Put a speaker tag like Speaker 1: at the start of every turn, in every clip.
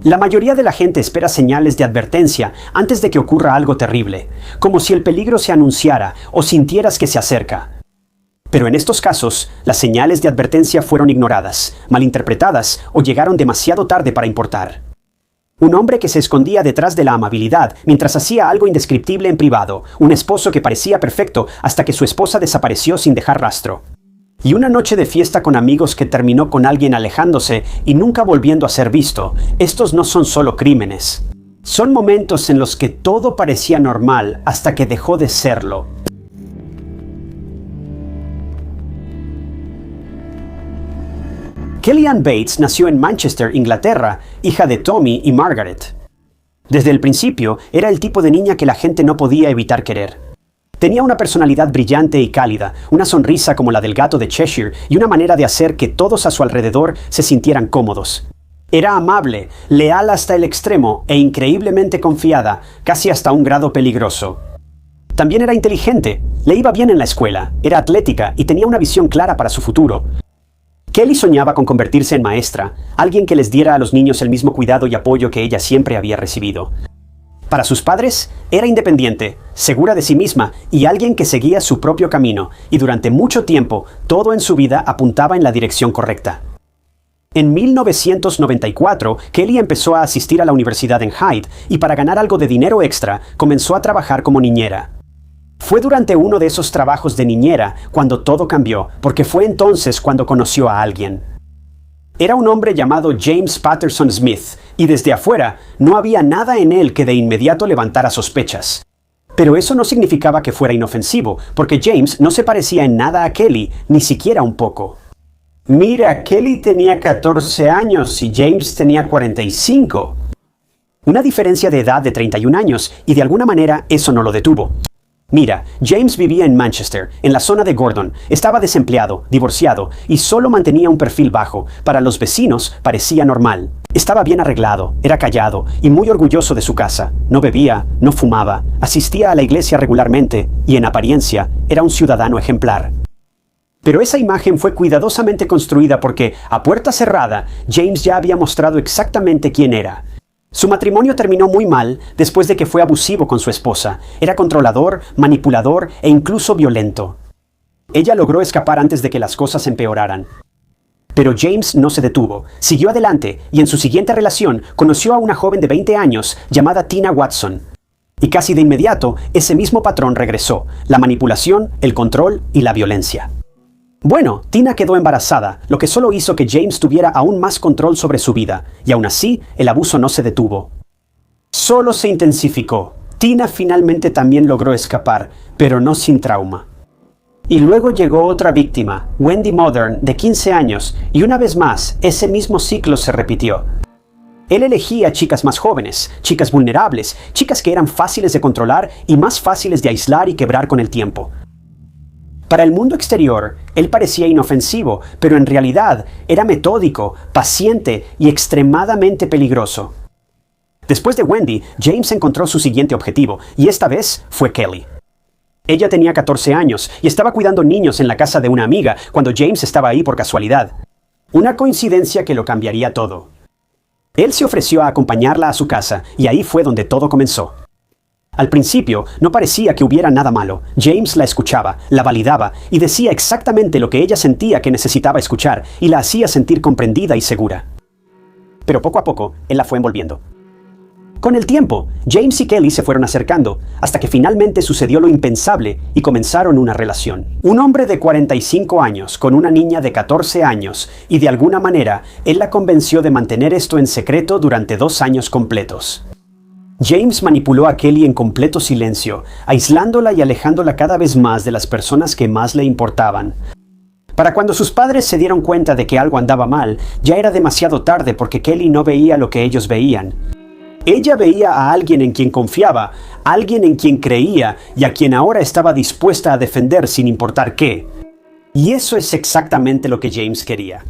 Speaker 1: La mayoría de la gente espera señales de advertencia antes de que ocurra algo terrible, como si el peligro se anunciara o sintieras que se acerca. Pero en estos casos, las señales de advertencia fueron ignoradas, malinterpretadas o llegaron demasiado tarde para importar. Un hombre que se escondía detrás de la amabilidad mientras hacía algo indescriptible en privado, un esposo que parecía perfecto hasta que su esposa desapareció sin dejar rastro. Y una noche de fiesta con amigos que terminó con alguien alejándose y nunca volviendo a ser visto. Estos no son solo crímenes. Son momentos en los que todo parecía normal hasta que dejó de serlo. Kellyanne Bates nació en Manchester, Inglaterra, hija de Tommy y Margaret. Desde el principio, era el tipo de niña que la gente no podía evitar querer. Tenía una personalidad brillante y cálida, una sonrisa como la del gato de Cheshire y una manera de hacer que todos a su alrededor se sintieran cómodos. Era amable, leal hasta el extremo e increíblemente confiada, casi hasta un grado peligroso. También era inteligente, le iba bien en la escuela, era atlética y tenía una visión clara para su futuro. Kelly soñaba con convertirse en maestra, alguien que les diera a los niños el mismo cuidado y apoyo que ella siempre había recibido. Para sus padres, era independiente, segura de sí misma y alguien que seguía su propio camino, y durante mucho tiempo, todo en su vida apuntaba en la dirección correcta. En 1994, Kelly empezó a asistir a la universidad en Hyde, y para ganar algo de dinero extra, comenzó a trabajar como niñera. Fue durante uno de esos trabajos de niñera cuando todo cambió, porque fue entonces cuando conoció a alguien. Era un hombre llamado James Patterson Smith, y desde afuera no había nada en él que de inmediato levantara sospechas. Pero eso no significaba que fuera inofensivo, porque James no se parecía en nada a Kelly, ni siquiera un poco. Mira, Kelly tenía 14 años y James tenía 45. Una diferencia de edad de 31 años, y de alguna manera eso no lo detuvo. Mira, James vivía en Manchester, en la zona de Gordon, estaba desempleado, divorciado y solo mantenía un perfil bajo. Para los vecinos parecía normal. Estaba bien arreglado, era callado y muy orgulloso de su casa. No bebía, no fumaba, asistía a la iglesia regularmente y en apariencia era un ciudadano ejemplar. Pero esa imagen fue cuidadosamente construida porque, a puerta cerrada, James ya había mostrado exactamente quién era. Su matrimonio terminó muy mal después de que fue abusivo con su esposa. Era controlador, manipulador e incluso violento. Ella logró escapar antes de que las cosas empeoraran. Pero James no se detuvo, siguió adelante y en su siguiente relación conoció a una joven de 20 años llamada Tina Watson. Y casi de inmediato ese mismo patrón regresó: la manipulación, el control y la violencia. Bueno, Tina quedó embarazada, lo que solo hizo que James tuviera aún más control sobre su vida, y aún así, el abuso no se detuvo. Solo se intensificó. Tina finalmente también logró escapar, pero no sin trauma. Y luego llegó otra víctima, Wendy Modern, de 15 años, y una vez más, ese mismo ciclo se repitió. Él elegía chicas más jóvenes, chicas vulnerables, chicas que eran fáciles de controlar y más fáciles de aislar y quebrar con el tiempo. Para el mundo exterior, él parecía inofensivo, pero en realidad era metódico, paciente y extremadamente peligroso. Después de Wendy, James encontró su siguiente objetivo, y esta vez fue Kelly. Ella tenía 14 años y estaba cuidando niños en la casa de una amiga cuando James estaba ahí por casualidad. Una coincidencia que lo cambiaría todo. Él se ofreció a acompañarla a su casa, y ahí fue donde todo comenzó. Al principio, no parecía que hubiera nada malo. James la escuchaba, la validaba y decía exactamente lo que ella sentía que necesitaba escuchar y la hacía sentir comprendida y segura. Pero poco a poco, él la fue envolviendo. Con el tiempo, James y Kelly se fueron acercando, hasta que finalmente sucedió lo impensable y comenzaron una relación. Un hombre de 45 años con una niña de 14 años, y de alguna manera, él la convenció de mantener esto en secreto durante 2 años completos. James manipuló a Kelly en completo silencio, aislándola y alejándola cada vez más de las personas que más le importaban. Para cuando sus padres se dieron cuenta de que algo andaba mal, ya era demasiado tarde porque Kelly no veía lo que ellos veían. Ella veía a alguien en quien confiaba, alguien en quien creía y a quien ahora estaba dispuesta a defender sin importar qué. Y eso es exactamente lo que James quería.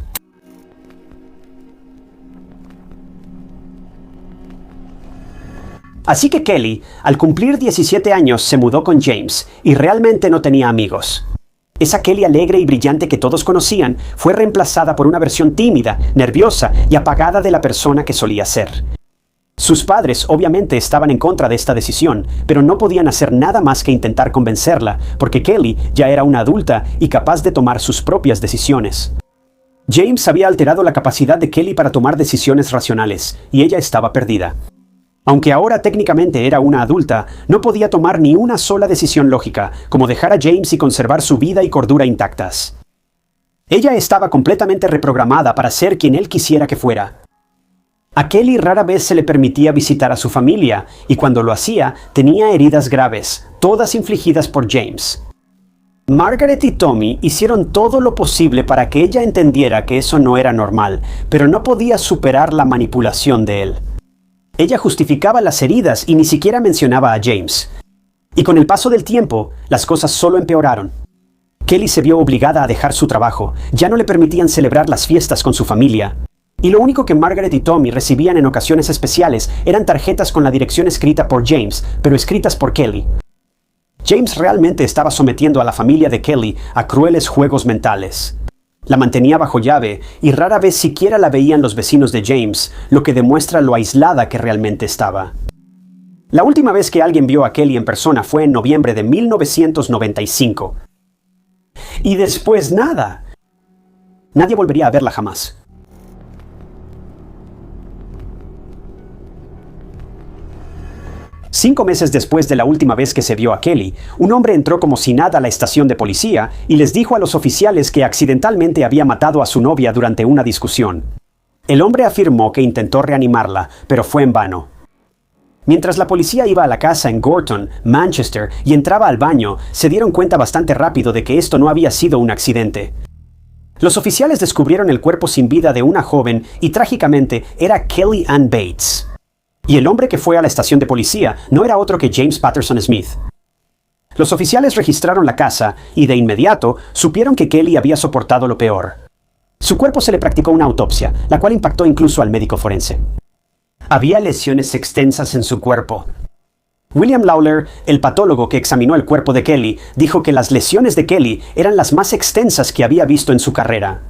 Speaker 1: Así que Kelly, al cumplir 17 años, se mudó con James y realmente no tenía amigos. Esa Kelly alegre y brillante que todos conocían fue reemplazada por una versión tímida, nerviosa y apagada de la persona que solía ser. Sus padres obviamente estaban en contra de esta decisión, pero no podían hacer nada más que intentar convencerla, porque Kelly ya era una adulta y capaz de tomar sus propias decisiones. James había alterado la capacidad de Kelly para tomar decisiones racionales, y ella estaba perdida. Aunque ahora técnicamente era una adulta, no podía tomar ni una sola decisión lógica, como dejar a James y conservar su vida y cordura intactas. Ella estaba completamente reprogramada para ser quien él quisiera que fuera. A Kelly rara vez se le permitía visitar a su familia, y cuando lo hacía, tenía heridas graves, todas infligidas por James. Margaret y Tommy hicieron todo lo posible para que ella entendiera que eso no era normal, pero no podía superar la manipulación de él. Ella justificaba las heridas y ni siquiera mencionaba a James. Y con el paso del tiempo, las cosas solo empeoraron. Kelly se vio obligada a dejar su trabajo, ya no le permitían celebrar las fiestas con su familia. Y lo único que Margaret y Tommy recibían en ocasiones especiales eran tarjetas con la dirección escrita por James, pero escritas por Kelly. James realmente estaba sometiendo a la familia de Kelly a crueles juegos mentales. La mantenía bajo llave y rara vez siquiera la veían los vecinos de James, lo que demuestra lo aislada que realmente estaba. La última vez que alguien vio a Kelly en persona fue en noviembre de 1995. Y después nada. Nadie volvería a verla jamás. 5 meses después de la última vez que se vio a Kelly, un hombre entró como si nada a la estación de policía y les dijo a los oficiales que accidentalmente había matado a su novia durante una discusión. El hombre afirmó que intentó reanimarla, pero fue en vano. Mientras la policía iba a la casa en Gorton, Manchester, y entraba al baño, se dieron cuenta bastante rápido de que esto no había sido un accidente. Los oficiales descubrieron el cuerpo sin vida de una joven y trágicamente era Kelly Ann Bates. Y el hombre que fue a la estación de policía no era otro que James Patterson Smith. Los oficiales registraron la casa y de inmediato supieron que Kelly había soportado lo peor. Su cuerpo se le practicó una autopsia, la cual impactó incluso al médico forense. Había lesiones extensas en su cuerpo. William Lawler, el patólogo que examinó el cuerpo de Kelly, dijo que las lesiones de Kelly eran las más extensas que había visto en su carrera.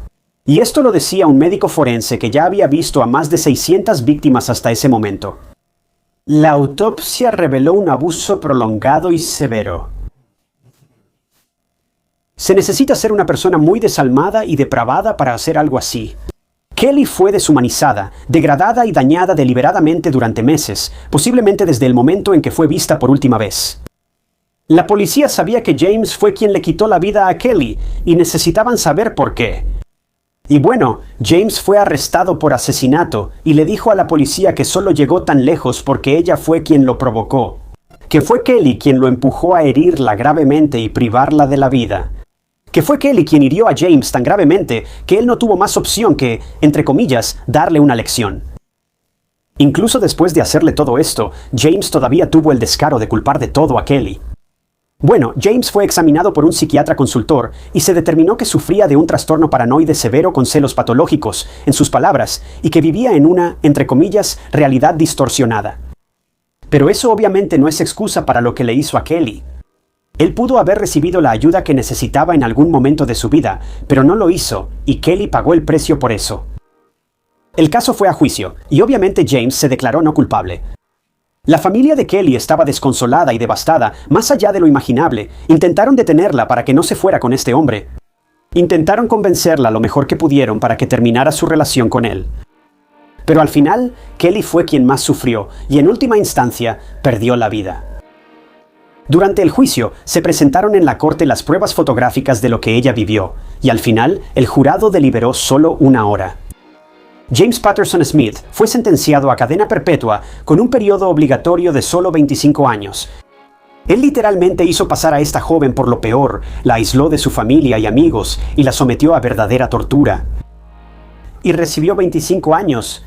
Speaker 1: Y esto lo decía un médico forense que ya había visto a más de 600 víctimas hasta ese momento. La autopsia reveló un abuso prolongado y severo. Se necesita ser una persona muy desalmada y depravada para hacer algo así. Kelly fue deshumanizada, degradada y dañada deliberadamente durante meses, posiblemente desde el momento en que fue vista por última vez. La policía sabía que James fue quien le quitó la vida a Kelly y necesitaban saber por qué. Y bueno, James fue arrestado por asesinato y le dijo a la policía que solo llegó tan lejos porque ella fue quien lo provocó. Que fue Kelly quien lo empujó a herirla gravemente y privarla de la vida. Que fue Kelly quien hirió a James tan gravemente que él no tuvo más opción que, entre comillas, darle una lección. Incluso después de hacerle todo esto, James todavía tuvo el descaro de culpar de todo a Kelly. Bueno, James fue examinado por un psiquiatra consultor y se determinó que sufría de un trastorno paranoide severo con celos patológicos, en sus palabras, y que vivía en una, entre comillas, realidad distorsionada. Pero eso obviamente no es excusa para lo que le hizo a Kelly. Él pudo haber recibido la ayuda que necesitaba en algún momento de su vida, pero no lo hizo, y Kelly pagó el precio por eso. El caso fue a juicio, y obviamente James se declaró no culpable. La familia de Kelly estaba desconsolada y devastada, más allá de lo imaginable. Intentaron detenerla para que no se fuera con este hombre. Intentaron convencerla lo mejor que pudieron para que terminara su relación con él. Pero al final, Kelly fue quien más sufrió y en última instancia perdió la vida. Durante el juicio, se presentaron en la corte las pruebas fotográficas de lo que ella vivió, y al final, el jurado deliberó solo 1 hora. James Patterson Smith fue sentenciado a cadena perpetua con un periodo obligatorio de solo 25 años. Él literalmente hizo pasar a esta joven por lo peor, la aisló de su familia y amigos y la sometió a verdadera tortura. Y recibió 25 años.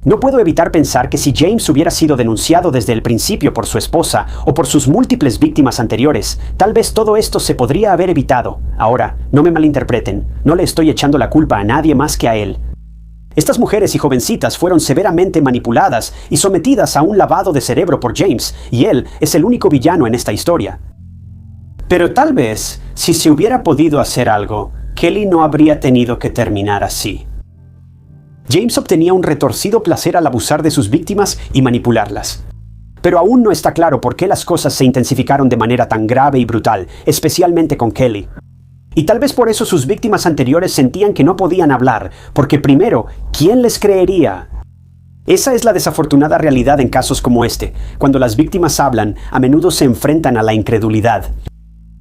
Speaker 1: No puedo evitar pensar que si James hubiera sido denunciado desde el principio por su esposa o por sus múltiples víctimas anteriores, tal vez todo esto se podría haber evitado. Ahora, no me malinterpreten, no le estoy echando la culpa a nadie más que a él. Estas mujeres y jovencitas fueron severamente manipuladas y sometidas a un lavado de cerebro por James, y él es el único villano en esta historia. Pero tal vez, si se hubiera podido hacer algo, Kelly no habría tenido que terminar así. James obtenía un retorcido placer al abusar de sus víctimas y manipularlas. Pero aún no está claro por qué las cosas se intensificaron de manera tan grave y brutal, especialmente con Kelly. Y tal vez por eso sus víctimas anteriores sentían que no podían hablar, porque primero, ¿quién les creería? Esa es la desafortunada realidad en casos como este. Cuando las víctimas hablan, a menudo se enfrentan a la incredulidad.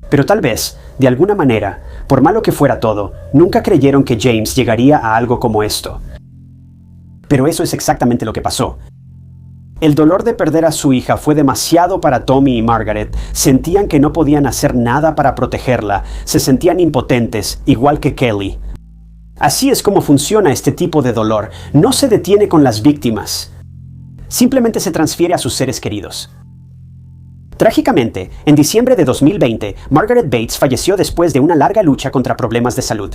Speaker 1: Pero tal vez, de alguna manera, por malo que fuera todo, nunca creyeron que James llegaría a algo como esto. Pero eso es exactamente lo que pasó. El dolor de perder a su hija fue demasiado para Tommy y Margaret. Sentían que no podían hacer nada para protegerla. Se sentían impotentes, igual que Kelly. Así es como funciona este tipo de dolor. No se detiene con las víctimas. Simplemente se transfiere a sus seres queridos. Trágicamente, en diciembre de 2020, Margaret Bates falleció después de una larga lucha contra problemas de salud.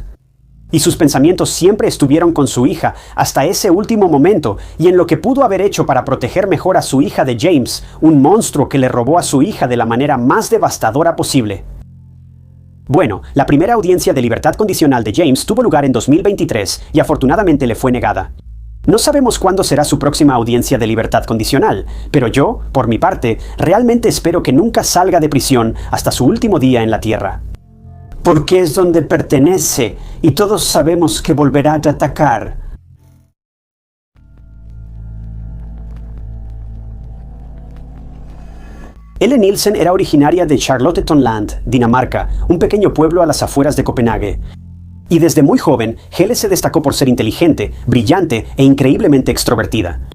Speaker 1: Y sus pensamientos siempre estuvieron con su hija hasta ese último momento y en lo que pudo haber hecho para proteger mejor a su hija de James, un monstruo que le robó a su hija de la manera más devastadora posible. Bueno, la primera audiencia de libertad condicional de James tuvo lugar en 2023 y afortunadamente le fue negada. No sabemos cuándo será su próxima audiencia de libertad condicional, pero yo, por mi parte, realmente espero que nunca salga de prisión hasta su último día en la tierra. Porque es donde pertenece y todos sabemos que volverá a atacar. Elle Nielsen era originaria de Charlottenland, Dinamarca, un pequeño pueblo a las afueras de Copenhague. Y desde muy joven, Elle se destacó por ser inteligente, brillante e increíblemente extrovertida.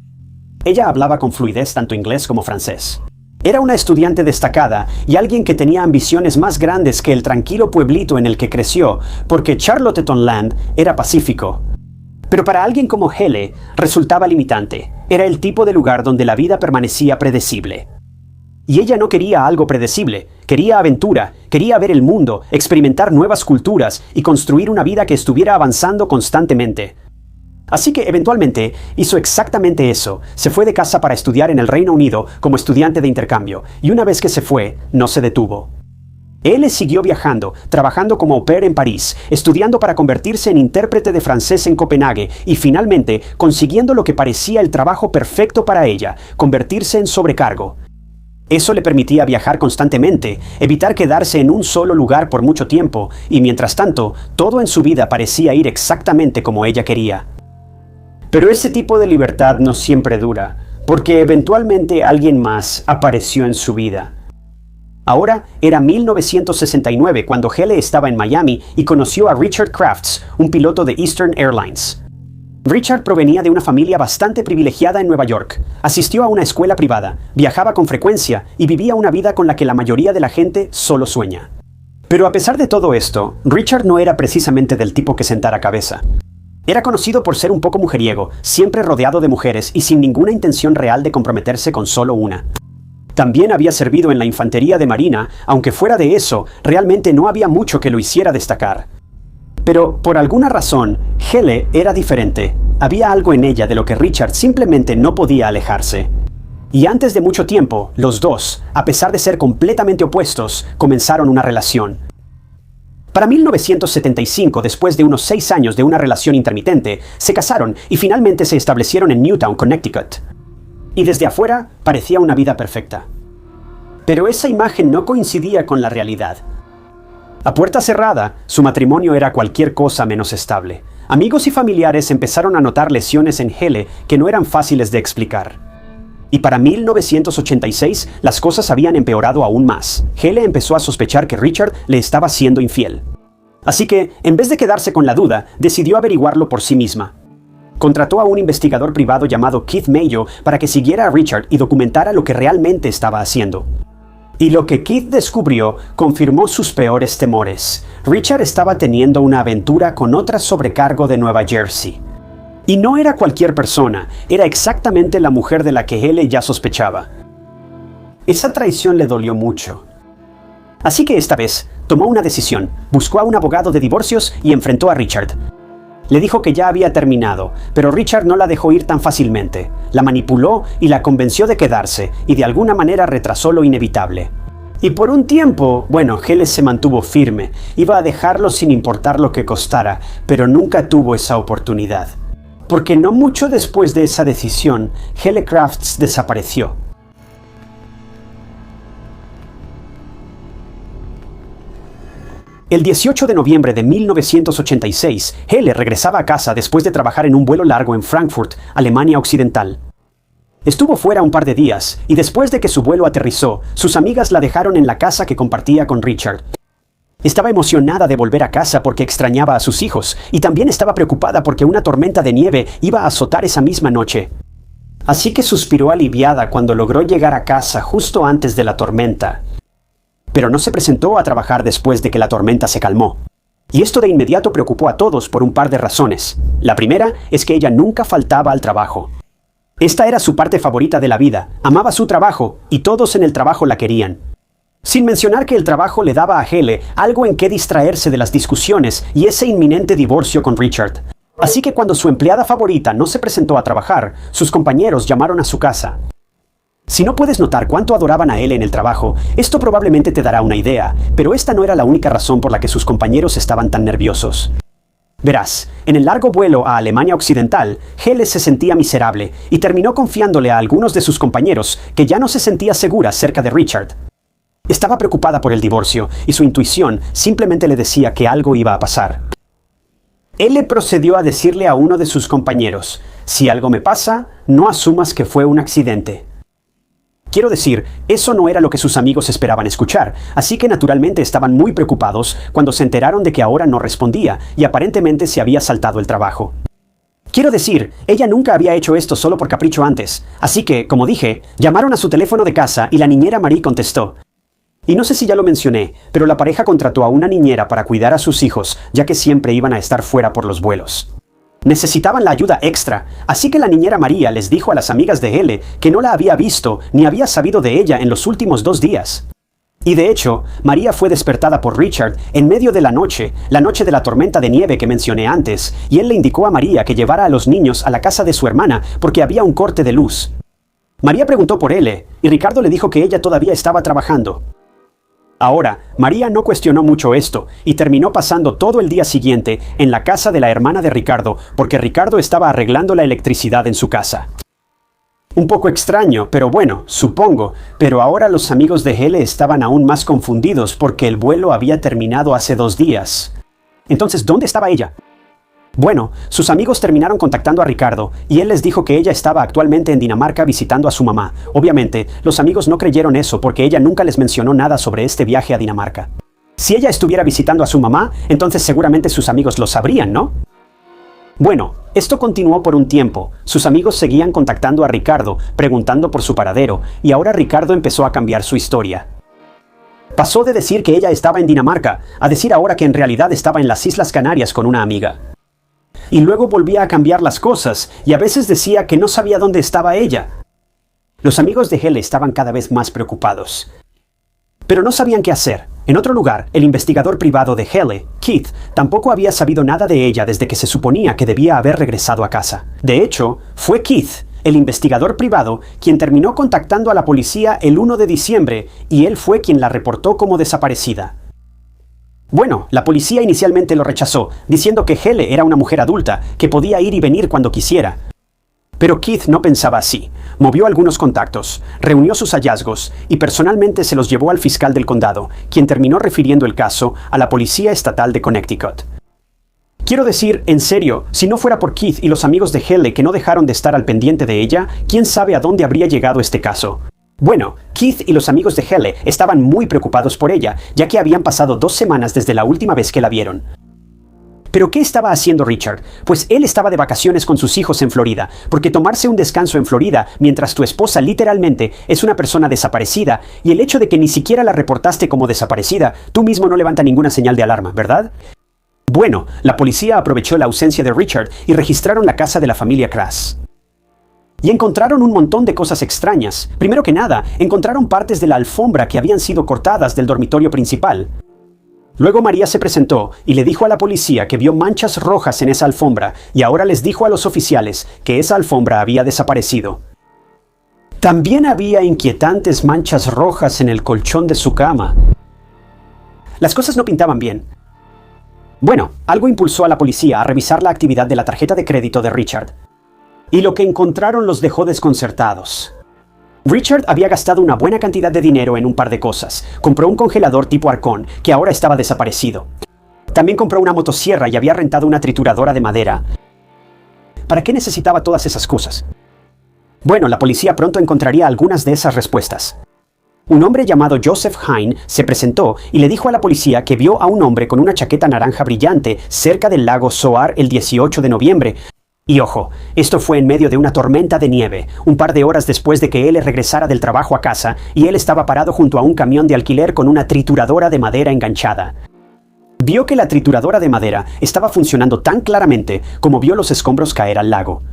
Speaker 1: Ella hablaba con fluidez tanto inglés como francés. Era una estudiante destacada y alguien que tenía ambiciones más grandes que el tranquilo pueblito en el que creció, porque Charlottenland era pacífico. Pero para alguien como Elle, resultaba limitante. Era el tipo de lugar donde la vida permanecía predecible. Y ella no quería algo predecible, quería aventura, quería ver el mundo, experimentar nuevas culturas y construir una vida que estuviera avanzando constantemente. Así que eventualmente hizo exactamente eso, se fue de casa para estudiar en el Reino Unido como estudiante de intercambio, y una vez que se fue, no se detuvo. Elle siguió viajando, trabajando como au pair en París, estudiando para convertirse en intérprete de francés en Copenhague y finalmente consiguiendo lo que parecía el trabajo perfecto para ella, convertirse en sobrecargo. Eso le permitía viajar constantemente, evitar quedarse en un solo lugar por mucho tiempo, y mientras tanto, todo en su vida parecía ir exactamente como ella quería. Pero ese tipo de libertad no siempre dura, porque eventualmente alguien más apareció en su vida. Ahora era 1969 cuando Elle estaba en Miami y conoció a Richard Crafts, un piloto de Eastern Airlines. Richard provenía de una familia bastante privilegiada en Nueva York. Asistió a una escuela privada, viajaba con frecuencia y vivía una vida con la que la mayoría de la gente solo sueña. Pero a pesar de todo esto, Richard no era precisamente del tipo que sentara cabeza. Era conocido por ser un poco mujeriego, siempre rodeado de mujeres y sin ninguna intención real de comprometerse con solo una. También había servido en la infantería de marina, aunque fuera de eso, realmente no había mucho que lo hiciera destacar. Pero, por alguna razón, Elle era diferente. Había algo en ella de lo que Richard simplemente no podía alejarse. Y antes de mucho tiempo, los dos, a pesar de ser completamente opuestos, comenzaron una relación. Para 1975, después de unos 6 años de una relación intermitente, se casaron y finalmente se establecieron en Newtown, Connecticut. Y desde afuera, parecía una vida perfecta. Pero esa imagen no coincidía con la realidad. A puerta cerrada, su matrimonio era cualquier cosa menos estable. Amigos y familiares empezaron a notar lesiones en Elle que no eran fáciles de explicar. Y para 1986, las cosas habían empeorado aún más. Elle empezó a sospechar que Richard le estaba siendo infiel. Así que, en vez de quedarse con la duda, decidió averiguarlo por sí misma. Contrató a un investigador privado llamado Keith Mayo para que siguiera a Richard y documentara lo que realmente estaba haciendo. Y lo que Keith descubrió confirmó sus peores temores. Richard estaba teniendo una aventura con otra sobrecargo de Nueva Jersey. Y no era cualquier persona, era exactamente la mujer de la que Elle ya sospechaba. Esa traición le dolió mucho. Así que esta vez, tomó una decisión, buscó a un abogado de divorcios y enfrentó a Richard. Le dijo que ya había terminado, pero Richard no la dejó ir tan fácilmente. La manipuló y la convenció de quedarse, y de alguna manera retrasó lo inevitable. Y por un tiempo, Elle se mantuvo firme. Iba a dejarlo sin importar lo que costara, pero nunca tuvo esa oportunidad. porque no mucho después de esa decisión, Hele Crafts desapareció. El 18 de noviembre de 1986, Hele regresaba a casa después de trabajar en un vuelo largo en Frankfurt, Alemania Occidental. Estuvo fuera un par de días, y después de que su vuelo aterrizó, sus amigas la dejaron en la casa que compartía con Richard. Estaba emocionada de volver a casa porque extrañaba a sus hijos, y también estaba preocupada porque una tormenta de nieve iba a azotar esa misma noche. Así que suspiró aliviada cuando logró llegar a casa justo antes de la tormenta. Pero no se presentó a trabajar después de que la tormenta se calmó. Y esto de inmediato preocupó a todos por un par de razones. La primera es que ella nunca faltaba al trabajo. Esta era su parte favorita de la vida, amaba su trabajo, y todos en el trabajo la querían. Sin mencionar que el trabajo le daba a Hele algo en que distraerse de las discusiones y ese inminente divorcio con Richard. Así que cuando su empleada favorita no se presentó a trabajar, sus compañeros llamaron a su casa. Si no puedes notar cuánto adoraban a él en el trabajo, esto probablemente te dará una idea, pero esta no era la única razón por la que sus compañeros estaban tan nerviosos. Verás, en el largo vuelo a Alemania Occidental, Hele se sentía miserable y terminó confiándole a algunos de sus compañeros que ya no se sentía segura cerca de Richard. Estaba preocupada por el divorcio y su intuición simplemente le decía que algo iba a pasar. Él le procedió a decirle a uno de sus compañeros, «Si algo me pasa, no asumas que fue un accidente». Quiero decir, eso no era lo que sus amigos esperaban escuchar, así que naturalmente estaban muy preocupados cuando se enteraron de que ahora no respondía y aparentemente se había saltado el trabajo. Quiero decir, ella nunca había hecho esto solo por capricho antes, así que, como dije, llamaron a su teléfono de casa y la niñera Marie contestó. Y no sé si ya lo mencioné, pero la pareja contrató a una niñera para cuidar a sus hijos, ya que siempre iban a estar fuera por los vuelos. Necesitaban la ayuda extra, así que la niñera María les dijo a las amigas de Hele que no la había visto ni había sabido de ella en los últimos 2 días. Y de hecho, María fue despertada por Richard en medio de la noche de la tormenta de nieve que mencioné antes, y él le indicó a María que llevara a los niños a la casa de su hermana porque había un corte de luz. María preguntó por Hele, y Ricardo le dijo que ella todavía estaba trabajando. Ahora, María no cuestionó mucho esto y terminó pasando todo el día siguiente en la casa de la hermana de Ricardo porque Ricardo estaba arreglando la electricidad en su casa. Un poco extraño, pero bueno, supongo, pero ahora los amigos de Hele estaban aún más confundidos porque el vuelo había terminado hace 2 días. Entonces, ¿dónde estaba ella? Bueno, sus amigos terminaron contactando a Ricardo y él les dijo que ella estaba actualmente en Dinamarca visitando a su mamá. Obviamente, los amigos no creyeron eso porque ella nunca les mencionó nada sobre este viaje a Dinamarca. Si ella estuviera visitando a su mamá, entonces seguramente sus amigos lo sabrían, ¿no? Bueno, esto continuó por un tiempo. Sus amigos seguían contactando a Ricardo, preguntando por su paradero, y ahora Ricardo empezó a cambiar su historia. Pasó de decir que ella estaba en Dinamarca, a decir ahora que en realidad estaba en las Islas Canarias con una amiga. Y luego volvía a cambiar las cosas, y a veces decía que no sabía dónde estaba ella. Los amigos de Hele estaban cada vez más preocupados. Pero no sabían qué hacer. En otro lugar, el investigador privado de Hele, Keith, tampoco había sabido nada de ella desde que se suponía que debía haber regresado a casa. De hecho, fue Keith, el investigador privado, quien terminó contactando a la policía el 1 de diciembre, y él fue quien la reportó como desaparecida. Bueno, la policía inicialmente lo rechazó, diciendo que Hele era una mujer adulta, que podía ir y venir cuando quisiera. Pero Keith no pensaba así. Movió algunos contactos, reunió sus hallazgos y personalmente se los llevó al fiscal del condado, quien terminó refiriendo el caso a la Policía Estatal de Connecticut. Quiero decir, en serio, si no fuera por Keith y los amigos de Hele que no dejaron de estar al pendiente de ella, ¿quién sabe a dónde habría llegado este caso? Bueno, Keith y los amigos de Hele estaban muy preocupados por ella, ya que habían pasado 2 semanas desde la última vez que la vieron. ¿Pero qué estaba haciendo Richard? Pues él estaba de vacaciones con sus hijos en Florida, porque tomarse un descanso en Florida mientras tu esposa literalmente es una persona desaparecida, y el hecho de que ni siquiera la reportaste como desaparecida, tú mismo no levanta ninguna señal de alarma, ¿verdad? Bueno, la policía aprovechó la ausencia de Richard y registraron la casa de la familia Crass. Y encontraron un montón de cosas extrañas. Primero que nada, encontraron partes de la alfombra que habían sido cortadas del dormitorio principal. Luego María se presentó y le dijo a la policía que vio manchas rojas en esa alfombra y ahora les dijo a los oficiales que esa alfombra había desaparecido. También había inquietantes manchas rojas en el colchón de su cama. Las cosas no pintaban bien. Bueno, algo impulsó a la policía a revisar la actividad de la tarjeta de crédito de Richard. Y lo que encontraron los dejó desconcertados. Richard había gastado una buena cantidad de dinero en un par de cosas. Compró un congelador tipo Arcón, que ahora estaba desaparecido. También compró una motosierra y había rentado una trituradora de madera. ¿Para qué necesitaba todas esas cosas? Bueno, la policía pronto encontraría algunas de esas respuestas. Un hombre llamado Joseph Hine se presentó y le dijo a la policía que vio a un hombre con una chaqueta naranja brillante cerca del lago Zoar el 18 de noviembre. Y ojo, esto fue en medio de una tormenta de nieve, un par de horas después de que él regresara del trabajo a casa, y él estaba parado junto a un camión de alquiler con una trituradora de madera enganchada. Vio que la trituradora de madera estaba funcionando tan claramente como vio los escombros caer al lago.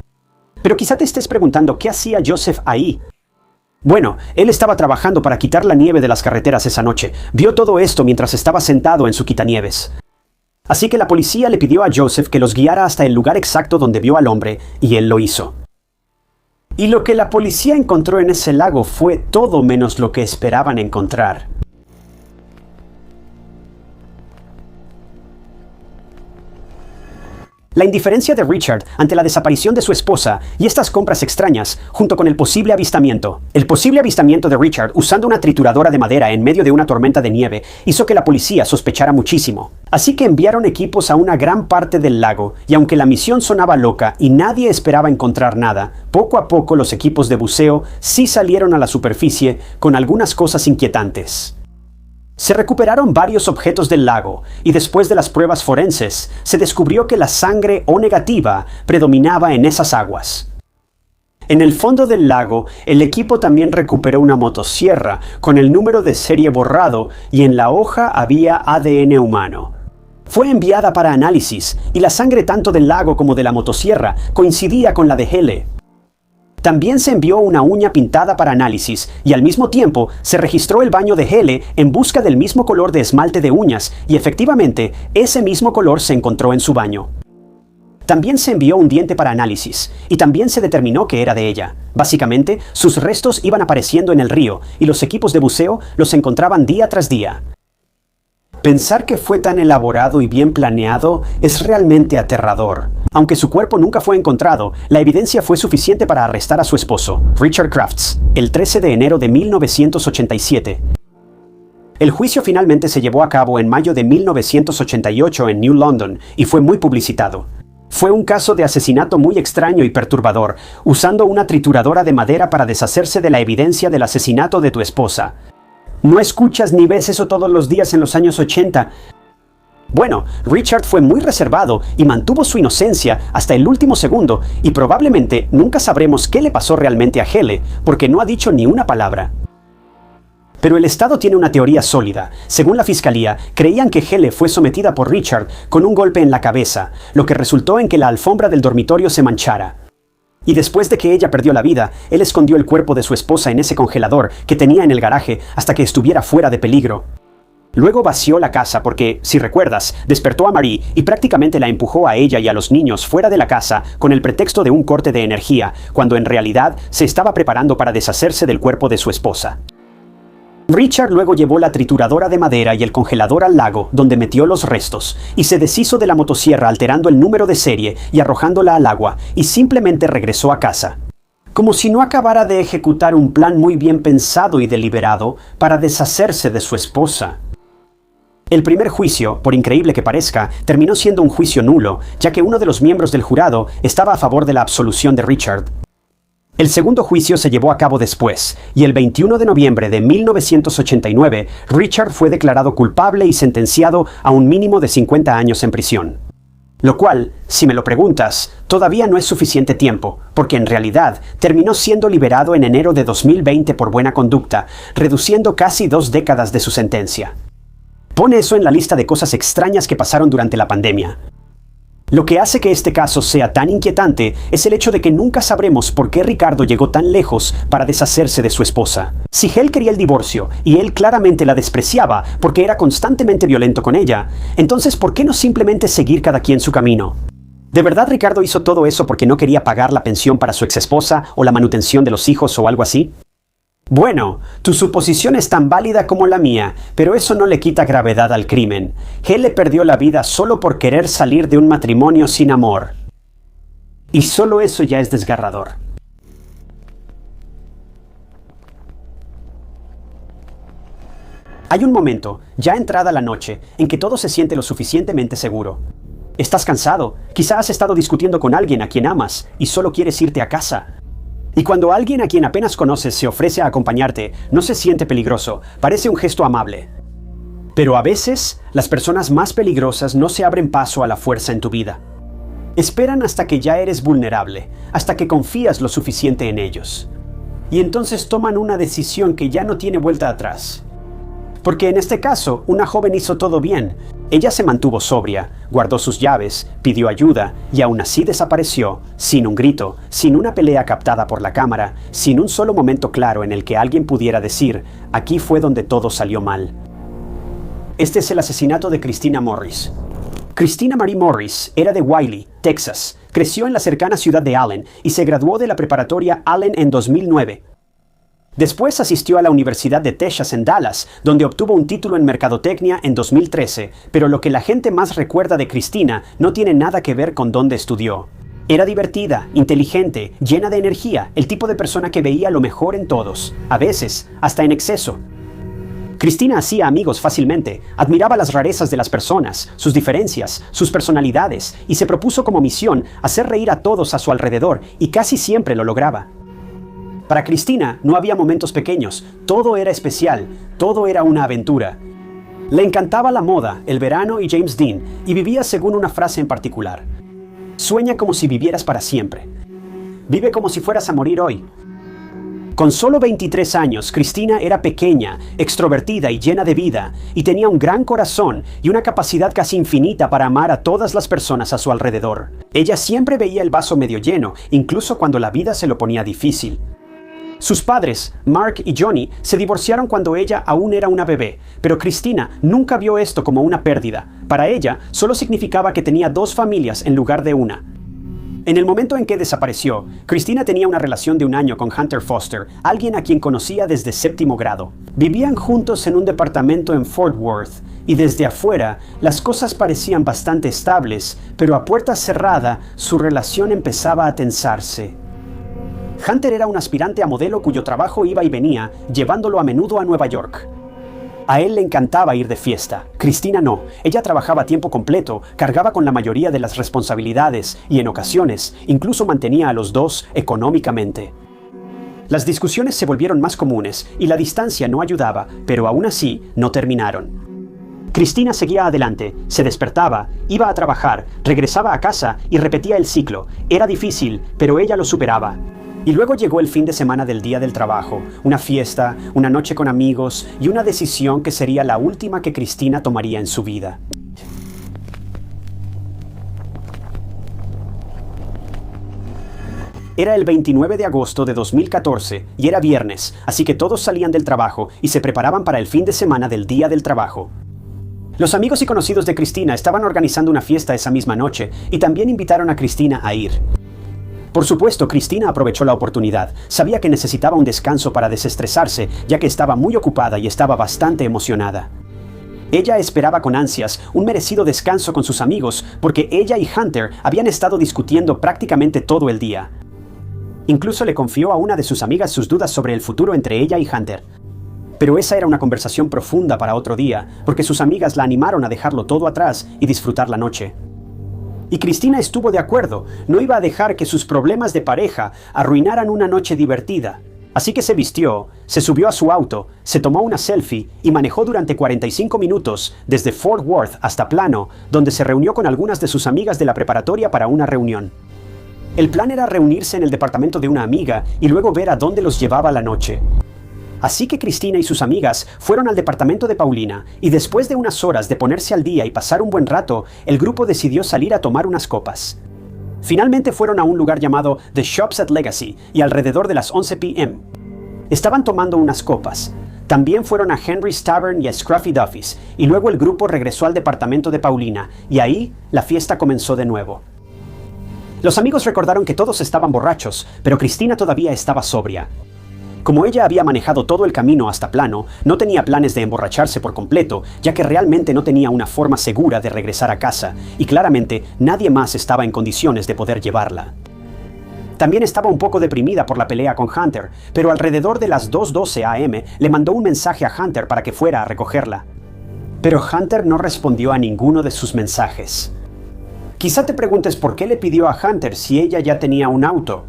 Speaker 1: Pero quizá te estés preguntando qué hacía Joseph ahí. Bueno, él estaba trabajando para quitar la nieve de las carreteras esa noche. Vio todo esto mientras estaba sentado en su quitanieves. Así que la policía le pidió a Joseph que los guiara hasta el lugar exacto donde vio al hombre, y él lo hizo. Y lo que la policía encontró en ese lago fue todo menos lo que esperaban encontrar. La indiferencia de Richard ante la desaparición de su esposa y estas compras extrañas, junto con el posible avistamiento. El posible avistamiento de Richard usando una trituradora de madera en medio de una tormenta de nieve hizo que la policía sospechara muchísimo. Así que enviaron equipos a una gran parte del lago, y aunque la misión sonaba loca y nadie esperaba encontrar nada, poco a poco los equipos de buceo sí salieron a la superficie con algunas cosas inquietantes. Se recuperaron varios objetos del lago, y después de las pruebas forenses, se descubrió que la sangre O negativa predominaba en esas aguas. En el fondo del lago, el equipo también recuperó una motosierra con el número de serie borrado, y en la hoja había ADN humano. Fue enviada para análisis, y la sangre tanto del lago como de la motosierra coincidía con la de Hele. También se envió una uña pintada para análisis, y al mismo tiempo se registró el baño de Hele en busca del mismo color de esmalte de uñas, y efectivamente ese mismo color se encontró en su baño. También se envió un diente para análisis, y también se determinó que era de ella. Básicamente, sus restos iban apareciendo en el río, y los equipos de buceo los encontraban día tras día. Pensar que fue tan elaborado y bien planeado es realmente aterrador. Aunque su cuerpo nunca fue encontrado, la evidencia fue suficiente para arrestar a su esposo, Richard Crafts, el 13 de enero de 1987. El juicio finalmente se llevó a cabo en mayo de 1988 en New London y fue muy publicitado. Fue un caso de asesinato muy extraño y perturbador, usando una trituradora de madera para deshacerse de la evidencia del asesinato de tu esposa. ¿No escuchas ni ves eso todos los días en los años 80? Bueno, Richard fue muy reservado y mantuvo su inocencia hasta el último segundo, y probablemente nunca sabremos qué le pasó realmente a Hele, porque no ha dicho ni una palabra. Pero el Estado tiene una teoría sólida. Según la fiscalía, creían que Hele fue sometida por Richard con un golpe en la cabeza, lo que resultó en que la alfombra del dormitorio se manchara. Y después de que ella perdió la vida, él escondió el cuerpo de su esposa en ese congelador que tenía en el garaje hasta que estuviera fuera de peligro. Luego vació la casa porque, si recuerdas, despertó a Marie y prácticamente la empujó a ella y a los niños fuera de la casa con el pretexto de un corte de energía, cuando en realidad se estaba preparando para deshacerse del cuerpo de su esposa. Richard luego llevó la trituradora de madera y el congelador al lago, donde metió los restos, y se deshizo de la motosierra alterando el número de serie y arrojándola al agua, y simplemente regresó a casa. Como si no acabara de ejecutar un plan muy bien pensado y deliberado para deshacerse de su esposa. El primer juicio, por increíble que parezca, terminó siendo un juicio nulo, ya que uno de los miembros del jurado estaba a favor de la absolución de Richard. El segundo juicio se llevó a cabo después, y el 21 de noviembre de 1989, Richard fue declarado culpable y sentenciado a un mínimo de 50 años en prisión. Lo cual, si me lo preguntas, todavía no es suficiente tiempo, porque en realidad terminó siendo liberado en enero de 2020 por buena conducta, reduciendo casi 2 décadas de su sentencia. Pone eso en la lista de cosas extrañas que pasaron durante la pandemia. Lo que hace que este caso sea tan inquietante es el hecho de que nunca sabremos por qué Ricardo llegó tan lejos para deshacerse de su esposa. Si él quería el divorcio y él claramente la despreciaba porque era constantemente violento con ella, entonces ¿por qué no simplemente seguir cada quien su camino? ¿De verdad Ricardo hizo todo eso porque no quería pagar la pensión para su exesposa o la manutención de los hijos o algo así? Bueno, tu suposición es tan válida como la mía, pero eso no le quita gravedad al crimen. Haley perdió la vida solo por querer salir de un matrimonio sin amor. Y solo eso ya es desgarrador. Hay un momento, ya entrada la noche, en que todo se siente lo suficientemente seguro. Estás cansado, quizás has estado discutiendo con alguien a quien amas y solo quieres irte a casa. Y cuando alguien a quien apenas conoces se ofrece a acompañarte, no se siente peligroso, parece un gesto amable. Pero a veces, las personas más peligrosas no se abren paso a la fuerza en tu vida. Esperan hasta que ya eres vulnerable, hasta que confías lo suficiente en ellos. Y entonces toman una decisión que ya no tiene vuelta atrás. Porque en este caso, una joven hizo todo bien. Ella se mantuvo sobria, guardó sus llaves, pidió ayuda y aún así desapareció, sin un grito, sin una pelea captada por la cámara, sin un solo momento claro en el que alguien pudiera decir, aquí fue donde todo salió mal. Este es el asesinato de Christina Morris. Christina Marie Morris era de Wiley, Texas. Creció en la cercana ciudad de Allen y se graduó de la preparatoria Allen en 2009. Después asistió a la Universidad de Texas en Dallas, donde obtuvo un título en Mercadotecnia en 2013, pero lo que la gente más recuerda de Christina no tiene nada que ver con dónde estudió. Era divertida, inteligente, llena de energía, el tipo de persona que veía lo mejor en todos, a veces hasta en exceso. Christina hacía amigos fácilmente, admiraba las rarezas de las personas, sus diferencias, sus personalidades, y se propuso como misión hacer reír a todos a su alrededor, y casi siempre lo lograba. Para Christina no había momentos pequeños, todo era especial, todo era una aventura. Le encantaba la moda, el verano y James Dean, y vivía según una frase en particular. Sueña como si vivieras para siempre. Vive como si fueras a morir hoy. Con solo 23 años, Christina era pequeña, extrovertida y llena de vida, y tenía un gran corazón y una capacidad casi infinita para amar a todas las personas a su alrededor. Ella siempre veía el vaso medio lleno, incluso cuando la vida se lo ponía difícil. Sus padres, Mark y Johnny, se divorciaron cuando ella aún era una bebé, pero Christina nunca vio esto como una pérdida. Para ella, solo significaba que tenía dos familias en lugar de una. En el momento en que desapareció, Christina tenía una relación de un año con Hunter Foster, alguien a quien conocía desde séptimo grado. Vivían juntos en un departamento en Fort Worth, y desde afuera, las cosas parecían bastante estables, pero a puerta cerrada, su relación empezaba a tensarse. Hunter era un aspirante a modelo cuyo trabajo iba y venía, llevándolo a menudo a Nueva York. A él le encantaba ir de fiesta. Christina no. Ella trabajaba a tiempo completo, cargaba con la mayoría de las responsabilidades y en ocasiones incluso mantenía a los dos económicamente. Las discusiones se volvieron más comunes y la distancia no ayudaba, pero aún así no terminaron. Christina seguía adelante, se despertaba, iba a trabajar, regresaba a casa y repetía el ciclo. Era difícil, pero ella lo superaba. Y luego llegó el fin de semana del día del trabajo, una fiesta, una noche con amigos y una decisión que sería la última que Christina tomaría en su vida. Era el 29 de agosto de 2014 y era viernes, así que todos salían del trabajo y se preparaban para el fin de semana del día del trabajo. Los amigos y conocidos de Christina estaban organizando una fiesta esa misma noche y también invitaron a Christina a ir. Por supuesto, Christina aprovechó la oportunidad. Sabía que necesitaba un descanso para desestresarse, ya que estaba muy ocupada y estaba bastante emocionada. Ella esperaba con ansias un merecido descanso con sus amigos, porque ella y Hunter habían estado discutiendo prácticamente todo el día. Incluso le confió a una de sus amigas sus dudas sobre el futuro entre ella y Hunter. Pero esa era una conversación profunda para otro día, porque sus amigas la animaron a dejarlo todo atrás y disfrutar la noche. Y Christina estuvo de acuerdo, no iba a dejar que sus problemas de pareja arruinaran una noche divertida. Así que se vistió, se subió a su auto, se tomó una selfie y manejó durante 45 minutos desde Fort Worth hasta Plano, donde se reunió con algunas de sus amigas de la preparatoria para una reunión. El plan era reunirse en el departamento de una amiga y luego ver a dónde los llevaba la noche. Así que Christina y sus amigas fueron al departamento de Paulina, y después de unas horas de ponerse al día y pasar un buen rato, el grupo decidió salir a tomar unas copas. Finalmente fueron a un lugar llamado The Shops at Legacy, y alrededor de las 11 p.m. Estaban tomando unas copas. También fueron a Henry's Tavern y a Scruffy Duffy's, y luego el grupo regresó al departamento de Paulina, y ahí la fiesta comenzó de nuevo. Los amigos recordaron que todos estaban borrachos, pero Christina todavía estaba sobria. Como ella había manejado todo el camino hasta Plano, no tenía planes de emborracharse por completo, ya que realmente no tenía una forma segura de regresar a casa, y claramente nadie más estaba en condiciones de poder llevarla. También estaba un poco deprimida por la pelea con Hunter, pero alrededor de las 2:12 a.m. le mandó un mensaje a Hunter para que fuera a recogerla. Pero Hunter no respondió a ninguno de sus mensajes. Quizá te preguntes por qué le pidió a Hunter si ella ya tenía un auto.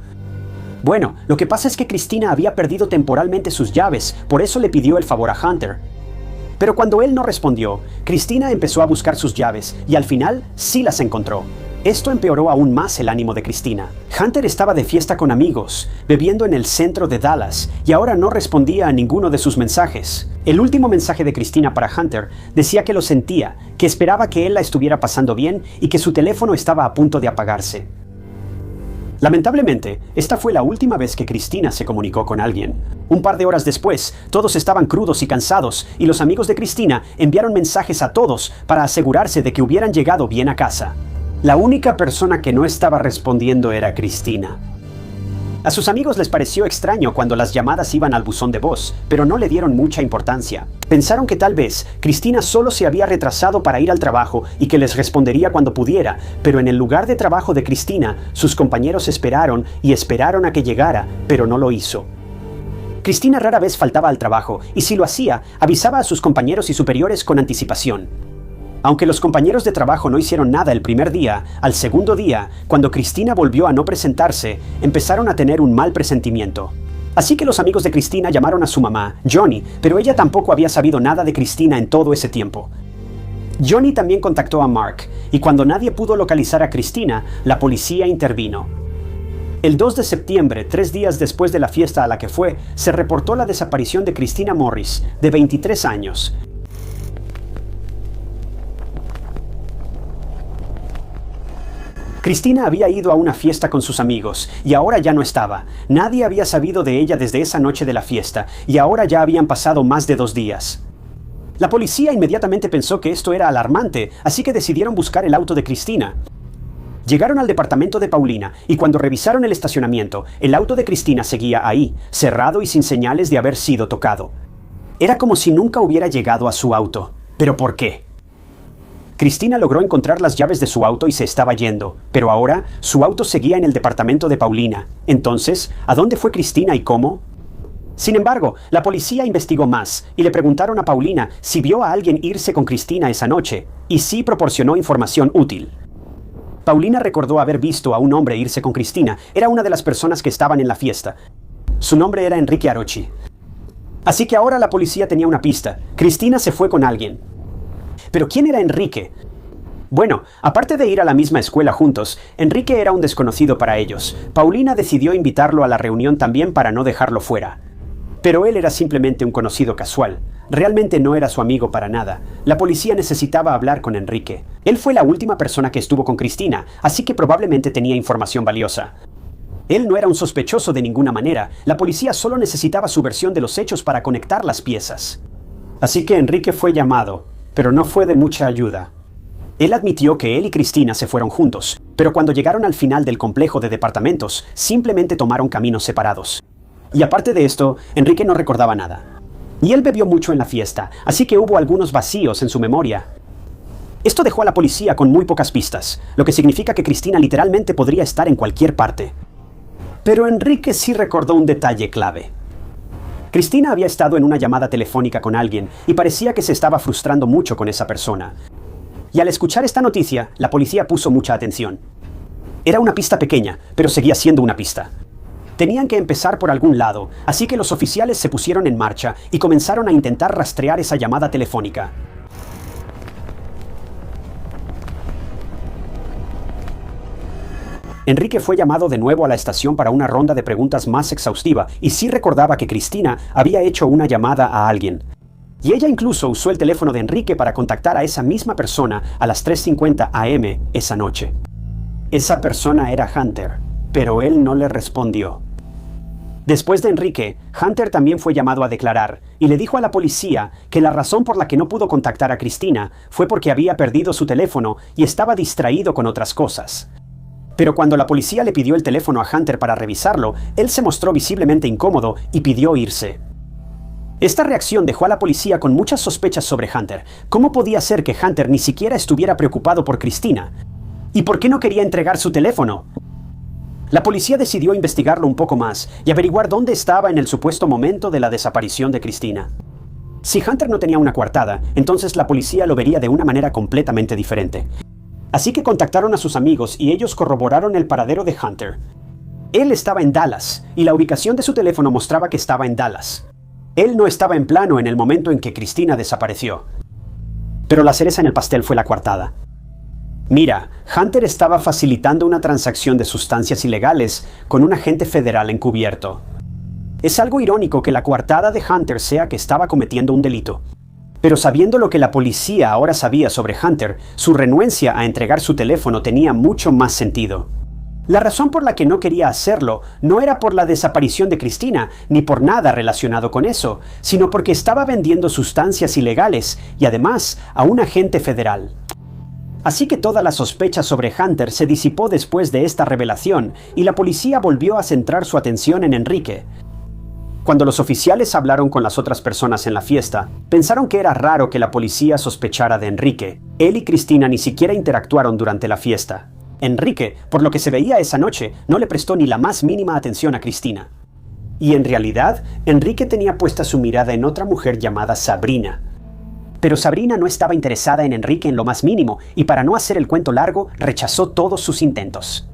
Speaker 1: Bueno, lo que pasa es que Christina había perdido temporalmente sus llaves, por eso le pidió el favor a Hunter. Pero cuando él no respondió, Christina empezó a buscar sus llaves y al final sí las encontró. Esto empeoró aún más el ánimo de Christina. Hunter estaba de fiesta con amigos, bebiendo en el centro de Dallas, y ahora no respondía a ninguno de sus mensajes. El último mensaje de Christina para Hunter decía que lo sentía, que esperaba que él la estuviera pasando bien y que su teléfono estaba a punto de apagarse. Lamentablemente, esta fue la última vez que Christina se comunicó con alguien. Un par de horas después, todos estaban crudos y cansados, y los amigos de Christina enviaron mensajes a todos para asegurarse de que hubieran llegado bien a casa. La única persona que no estaba respondiendo era Christina. A sus amigos les pareció extraño cuando las llamadas iban al buzón de voz, pero no le dieron mucha importancia. Pensaron que tal vez Christina solo se había retrasado para ir al trabajo y que les respondería cuando pudiera, pero en el lugar de trabajo de Christina, sus compañeros esperaron y esperaron a que llegara, pero no lo hizo. Christina rara vez faltaba al trabajo, y si lo hacía, avisaba a sus compañeros y superiores con anticipación. Aunque los compañeros de trabajo no hicieron nada el primer día, al segundo día, cuando Christina volvió a no presentarse, empezaron a tener un mal presentimiento. Así que los amigos de Christina llamaron a su mamá, Johnny, pero ella tampoco había sabido nada de Christina en todo ese tiempo. Johnny también contactó a Mark, y cuando nadie pudo localizar a Christina, la policía intervino. El 2 de septiembre, 3 días después de la fiesta a la que fue, se reportó la desaparición de Christina Morris, de 23 años. Christina había ido a una fiesta con sus amigos, y ahora ya no estaba. Nadie había sabido de ella desde esa noche de la fiesta, y ahora ya habían pasado más de 2 días. La policía inmediatamente pensó que esto era alarmante, así que decidieron buscar el auto de Christina. Llegaron al departamento de Paulina, y cuando revisaron el estacionamiento, el auto de Christina seguía ahí, cerrado y sin señales de haber sido tocado. Era como si nunca hubiera llegado a su auto. ¿Pero por qué? Christina logró encontrar las llaves de su auto y se estaba yendo, pero ahora su auto seguía en el departamento de Paulina. Entonces, ¿a dónde fue Christina y cómo? Sin embargo, la policía investigó más y le preguntaron a Paulina si vio a alguien irse con Christina esa noche, y sí proporcionó información útil. Paulina recordó haber visto a un hombre irse con Christina. Era una de las personas que estaban en la fiesta. Su nombre era Enrique Arochi. Así que ahora la policía tenía una pista. Christina se fue con alguien. ¿Pero quién era Enrique? Bueno, aparte de ir a la misma escuela juntos, Enrique era un desconocido para ellos. Paulina decidió invitarlo a la reunión también para no dejarlo fuera. Pero él era simplemente un conocido casual. Realmente no era su amigo para nada. La policía necesitaba hablar con Enrique. Él fue la última persona que estuvo con Christina, así que probablemente tenía información valiosa. Él no era un sospechoso de ninguna manera. La policía solo necesitaba su versión de los hechos para conectar las piezas. Así que Enrique fue llamado, pero no fue de mucha ayuda. Él admitió que él y Christina se fueron juntos, pero cuando llegaron al final del complejo de departamentos, simplemente tomaron caminos separados. Y aparte de esto, Enrique no recordaba nada. Y él bebió mucho en la fiesta, así que hubo algunos vacíos en su memoria. Esto dejó a la policía con muy pocas pistas, lo que significa que Christina literalmente podría estar en cualquier parte. Pero Enrique sí recordó un detalle clave. Christina había estado en una llamada telefónica con alguien y parecía que se estaba frustrando mucho con esa persona. Y al escuchar esta noticia, la policía puso mucha atención. Era una pista pequeña, pero seguía siendo una pista. Tenían que empezar por algún lado, así que los oficiales se pusieron en marcha y comenzaron a intentar rastrear esa llamada telefónica. Enrique fue llamado de nuevo a la estación para una ronda de preguntas más exhaustiva y sí recordaba que Christina había hecho una llamada a alguien. Y ella incluso usó el teléfono de Enrique para contactar a esa misma persona a las 3:50 a.m. esa noche. Esa persona era Hunter, pero él no le respondió. Después de Enrique, Hunter también fue llamado a declarar y le dijo a la policía que la razón por la que no pudo contactar a Christina fue porque había perdido su teléfono y estaba distraído con otras cosas. Pero cuando la policía le pidió el teléfono a Hunter para revisarlo, él se mostró visiblemente incómodo y pidió irse. Esta reacción dejó a la policía con muchas sospechas sobre Hunter. ¿Cómo podía ser que Hunter ni siquiera estuviera preocupado por Christina? ¿Y por qué no quería entregar su teléfono? La policía decidió investigarlo un poco más y averiguar dónde estaba en el supuesto momento de la desaparición de Christina. Si Hunter no tenía una coartada, entonces la policía lo vería de una manera completamente diferente. Así que contactaron a sus amigos y ellos corroboraron el paradero de Hunter. Él estaba en Dallas y la ubicación de su teléfono mostraba que estaba en Dallas. Él no estaba en plano en el momento en que Christina desapareció. Pero la cereza en el pastel fue la coartada. Mira, Hunter estaba facilitando una transacción de sustancias ilegales con un agente federal encubierto. Es algo irónico que la coartada de Hunter sea que estaba cometiendo un delito. Pero sabiendo lo que la policía ahora sabía sobre Hunter, su renuencia a entregar su teléfono tenía mucho más sentido. La razón por la que no quería hacerlo no era por la desaparición de Christina, ni por nada relacionado con eso, sino porque estaba vendiendo sustancias ilegales y además a un agente federal. Así que toda la sospecha sobre Hunter se disipó después de esta revelación y la policía volvió a centrar su atención en Enrique. Cuando los oficiales hablaron con las otras personas en la fiesta, pensaron que era raro que la policía sospechara de Enrique. Él y Christina ni siquiera interactuaron durante la fiesta. Enrique, por lo que se veía esa noche, no le prestó ni la más mínima atención a Christina. Y en realidad, Enrique tenía puesta su mirada en otra mujer llamada Sabrina. Pero Sabrina no estaba interesada en Enrique en lo más mínimo, y para no hacer el cuento largo, rechazó todos sus intentos.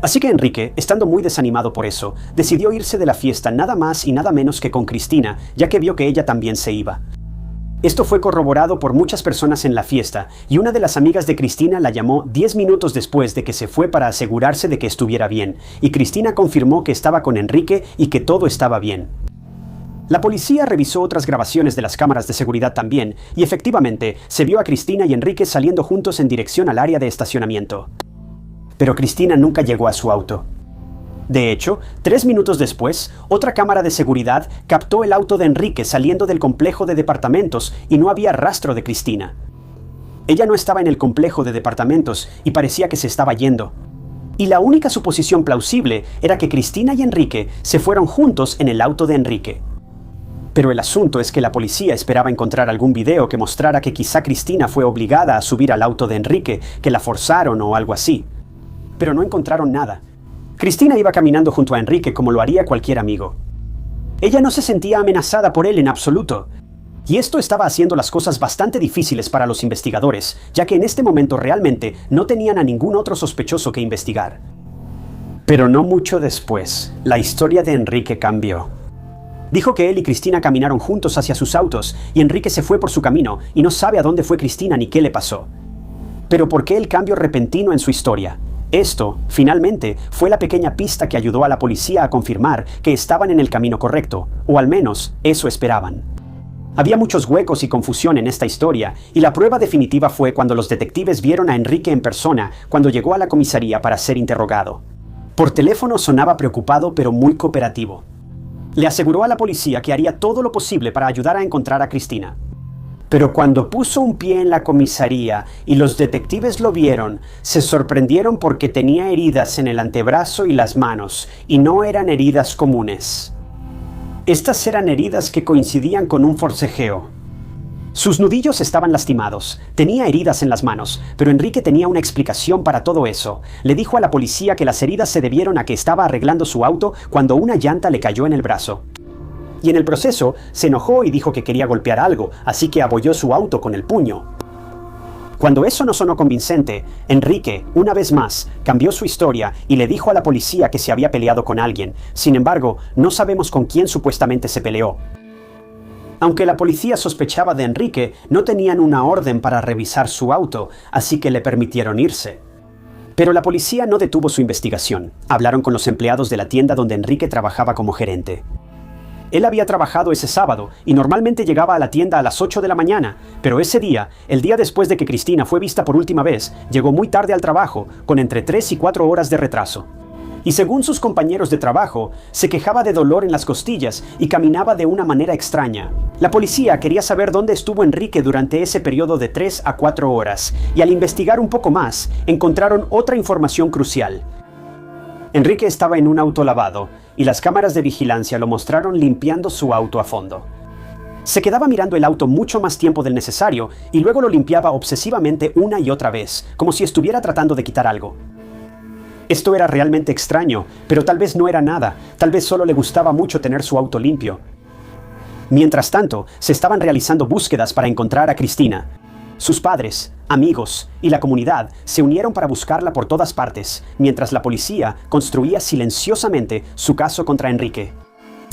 Speaker 1: Así que Enrique, estando muy desanimado por eso, decidió irse de la fiesta nada más y nada menos que con Christina, ya que vio que ella también se iba. Esto fue corroborado por muchas personas en la fiesta, y una de las amigas de Christina la llamó 10 minutos después de que se fue para asegurarse de que estuviera bien, y Christina confirmó que estaba con Enrique y que todo estaba bien. La policía revisó otras grabaciones de las cámaras de seguridad también, y efectivamente se vio a Christina y Enrique saliendo juntos en dirección al área de estacionamiento. Pero Christina nunca llegó a su auto. De hecho, 3 minutos después, otra cámara de seguridad captó el auto de Enrique saliendo del complejo de departamentos y no había rastro de Christina. Ella no estaba en el complejo de departamentos y parecía que se estaba yendo. Y la única suposición plausible era que Christina y Enrique se fueron juntos en el auto de Enrique. Pero el asunto es que la policía esperaba encontrar algún video que mostrara que quizá Christina fue obligada a subir al auto de Enrique, que la forzaron o algo así. Pero no encontraron nada. Christina iba caminando junto a Enrique como lo haría cualquier amigo. Ella no se sentía amenazada por él en absoluto. Y esto estaba haciendo las cosas bastante difíciles para los investigadores, ya que en este momento realmente no tenían a ningún otro sospechoso que investigar. Pero no mucho después, la historia de Enrique cambió. Dijo que él y Christina caminaron juntos hacia sus autos y Enrique se fue por su camino y no sabe a dónde fue Christina ni qué le pasó. Pero ¿por qué el cambio repentino en su historia? Esto, finalmente, fue la pequeña pista que ayudó a la policía a confirmar que estaban en el camino correcto, o al menos eso esperaban. Había muchos huecos y confusión en esta historia, y la prueba definitiva fue cuando los detectives vieron a Enrique en persona cuando llegó a la comisaría para ser interrogado. Por teléfono sonaba preocupado pero muy cooperativo. Le aseguró a la policía que haría todo lo posible para ayudar a encontrar a Christina. Pero cuando puso un pie en la comisaría y los detectives lo vieron, se sorprendieron porque tenía heridas en el antebrazo y las manos, y no eran heridas comunes. Estas eran heridas que coincidían con un forcejeo. Sus nudillos estaban lastimados, tenía heridas en las manos, pero Enrique tenía una explicación para todo eso. Le dijo a la policía que las heridas se debieron a que estaba arreglando su auto cuando una llanta le cayó en el brazo. Y en el proceso se enojó y dijo que quería golpear algo, así que abolló su auto con el puño. Cuando eso no sonó convincente, Enrique, una vez más, cambió su historia y le dijo a la policía que se había peleado con alguien. Sin embargo, no sabemos con quién supuestamente se peleó. Aunque la policía sospechaba de Enrique, no tenían una orden para revisar su auto, así que le permitieron irse. Pero la policía no detuvo su investigación. Hablaron con los empleados de la tienda donde Enrique trabajaba como gerente. Él había trabajado ese sábado y normalmente llegaba a la tienda a las 8 de la mañana, pero ese día, el día después de que Christina fue vista por última vez, llegó muy tarde al trabajo, con entre 3 y 4 horas de retraso. Y según sus compañeros de trabajo, se quejaba de dolor en las costillas y caminaba de una manera extraña. La policía quería saber dónde estuvo Enrique durante ese periodo de 3 a 4 horas, y al investigar un poco más, encontraron otra información crucial. Enrique estaba en un auto lavado y las cámaras de vigilancia lo mostraron limpiando su auto a fondo. Se quedaba mirando el auto mucho más tiempo del necesario y luego lo limpiaba obsesivamente una y otra vez, como si estuviera tratando de quitar algo. Esto era realmente extraño, pero tal vez no era nada, tal vez solo le gustaba mucho tener su auto limpio. Mientras tanto, se estaban realizando búsquedas para encontrar a Cristina. Sus padres, amigos y la comunidad se unieron para buscarla por todas partes, mientras la policía construía silenciosamente su caso contra Enrique.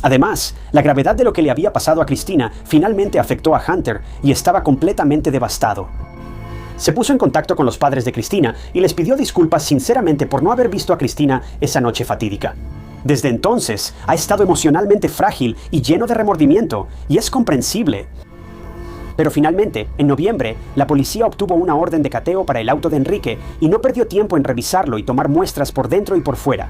Speaker 1: Además, la gravedad de lo que le había pasado a Cristina finalmente afectó a Hunter y estaba completamente devastado. Se puso en contacto con los padres de Cristina y les pidió disculpas sinceramente por no haber visto a Cristina esa noche fatídica. Desde entonces, ha estado emocionalmente frágil y lleno de remordimiento, y es comprensible. Pero finalmente, en noviembre, la policía obtuvo una orden de cateo para el auto de Enrique y no perdió tiempo en revisarlo y tomar muestras por dentro y por fuera.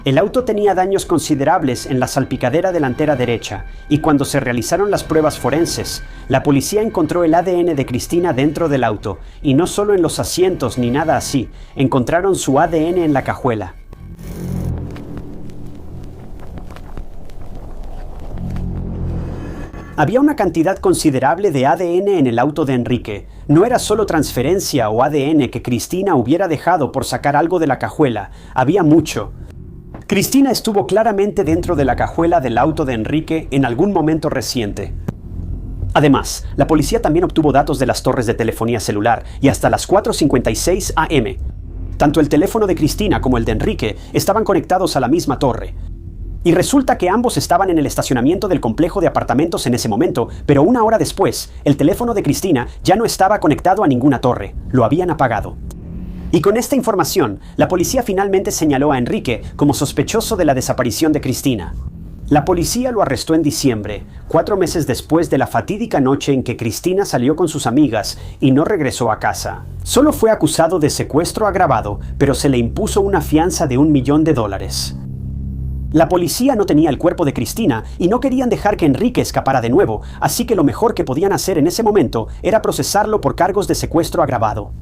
Speaker 1: El auto tenía daños considerables en la salpicadera delantera derecha, y cuando se realizaron las pruebas forenses, la policía encontró el ADN de Cristina dentro del auto, y no solo en los asientos ni nada así, encontraron su ADN en la cajuela. Había una cantidad considerable de ADN en el auto de Enrique. No era solo transferencia o ADN que Cristina hubiera dejado por sacar algo de la cajuela, había mucho. Cristina estuvo claramente dentro de la cajuela del auto de Enrique en algún momento reciente. Además, la policía también obtuvo datos de las torres de telefonía celular y hasta las 4:56 am. Tanto el teléfono de Cristina como el de Enrique estaban conectados a la misma torre. Y resulta que ambos estaban en el estacionamiento del complejo de apartamentos en ese momento, pero una hora después, el teléfono de Cristina ya no estaba conectado a ninguna torre, lo habían apagado. Y con esta información, la policía finalmente señaló a Enrique como sospechoso de la desaparición de Cristina. La policía lo arrestó en diciembre, 4 meses después de la fatídica noche en que Cristina salió con sus amigas y no regresó a casa. Solo fue acusado de secuestro agravado, pero se le impuso una fianza de $1 millón. La policía no tenía el cuerpo de Cristina y no querían dejar que Enrique escapara de nuevo, así que lo mejor que podían hacer en ese momento era procesarlo por cargos de secuestro agravado.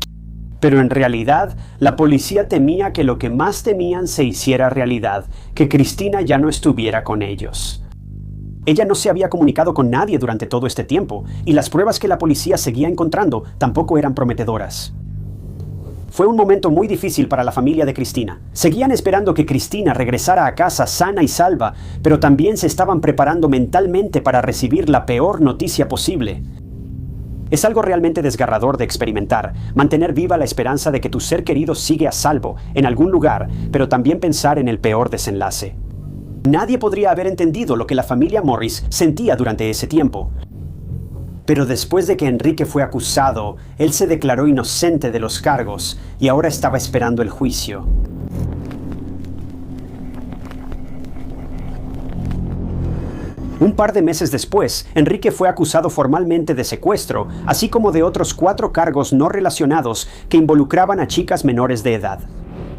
Speaker 1: Pero en realidad, la policía temía que lo que más temían se hiciera realidad, que Cristina ya no estuviera con ellos. Ella no se había comunicado con nadie durante todo este tiempo, y las pruebas que la policía seguía encontrando tampoco eran prometedoras. Fue un momento muy difícil para la familia de Cristina. Seguían esperando que Cristina regresara a casa sana y salva, pero también se estaban preparando mentalmente para recibir la peor noticia posible. Es algo realmente desgarrador de experimentar, mantener viva la esperanza de que tu ser querido sigue a salvo en algún lugar, pero también pensar en el peor desenlace. Nadie podría haber entendido lo que la familia Morris sentía durante ese tiempo. Pero después de que Enrique fue acusado, él se declaró inocente de los cargos y ahora estaba esperando el juicio. Un par de meses después, Enrique fue acusado formalmente de secuestro, así como de otros 4 cargos no relacionados que involucraban a chicas menores de edad.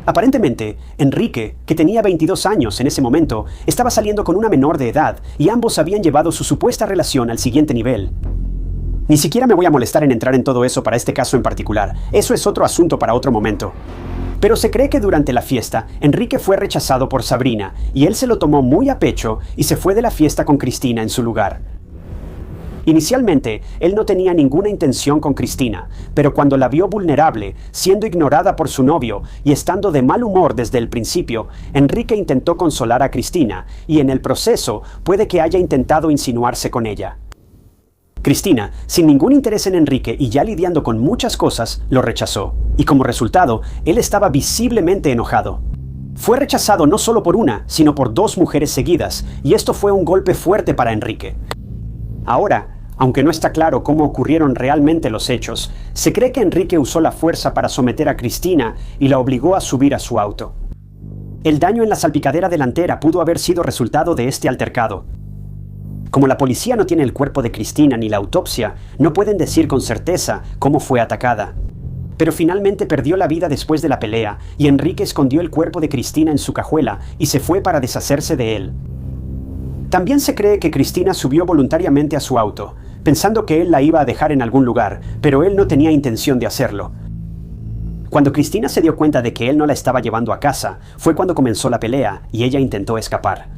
Speaker 1: Aparentemente, Enrique, que tenía 22 años en ese momento, estaba saliendo con una menor de edad y ambos habían llevado su supuesta relación al siguiente nivel. Ni siquiera me voy a molestar en entrar en todo eso para este caso en particular, eso es otro asunto para otro momento. Pero se cree que durante la fiesta, Enrique fue rechazado por Sabrina, y él se lo tomó muy a pecho y se fue de la fiesta con Cristina en su lugar. Inicialmente, él no tenía ninguna intención con Cristina, pero cuando la vio vulnerable, siendo ignorada por su novio y estando de mal humor desde el principio, Enrique intentó consolar a Cristina, y en el proceso puede que haya intentado insinuarse con ella. Cristina, sin ningún interés en Enrique y ya lidiando con muchas cosas, lo rechazó. Y como resultado, él estaba visiblemente enojado. Fue rechazado no solo por una, sino por 2 mujeres seguidas, y esto fue un golpe fuerte para Enrique. Ahora, aunque no está claro cómo ocurrieron realmente los hechos, se cree que Enrique usó la fuerza para someter a Cristina y la obligó a subir a su auto. El daño en la salpicadera delantera pudo haber sido resultado de este altercado. Como la policía no tiene el cuerpo de Cristina ni la autopsia, no pueden decir con certeza cómo fue atacada. Pero finalmente perdió la vida después de la pelea, y Enrique escondió el cuerpo de Cristina en su cajuela y se fue para deshacerse de él. También se cree que Cristina subió voluntariamente a su auto, pensando que él la iba a dejar en algún lugar, pero él no tenía intención de hacerlo. Cuando Cristina se dio cuenta de que él no la estaba llevando a casa, fue cuando comenzó la pelea y ella intentó escapar.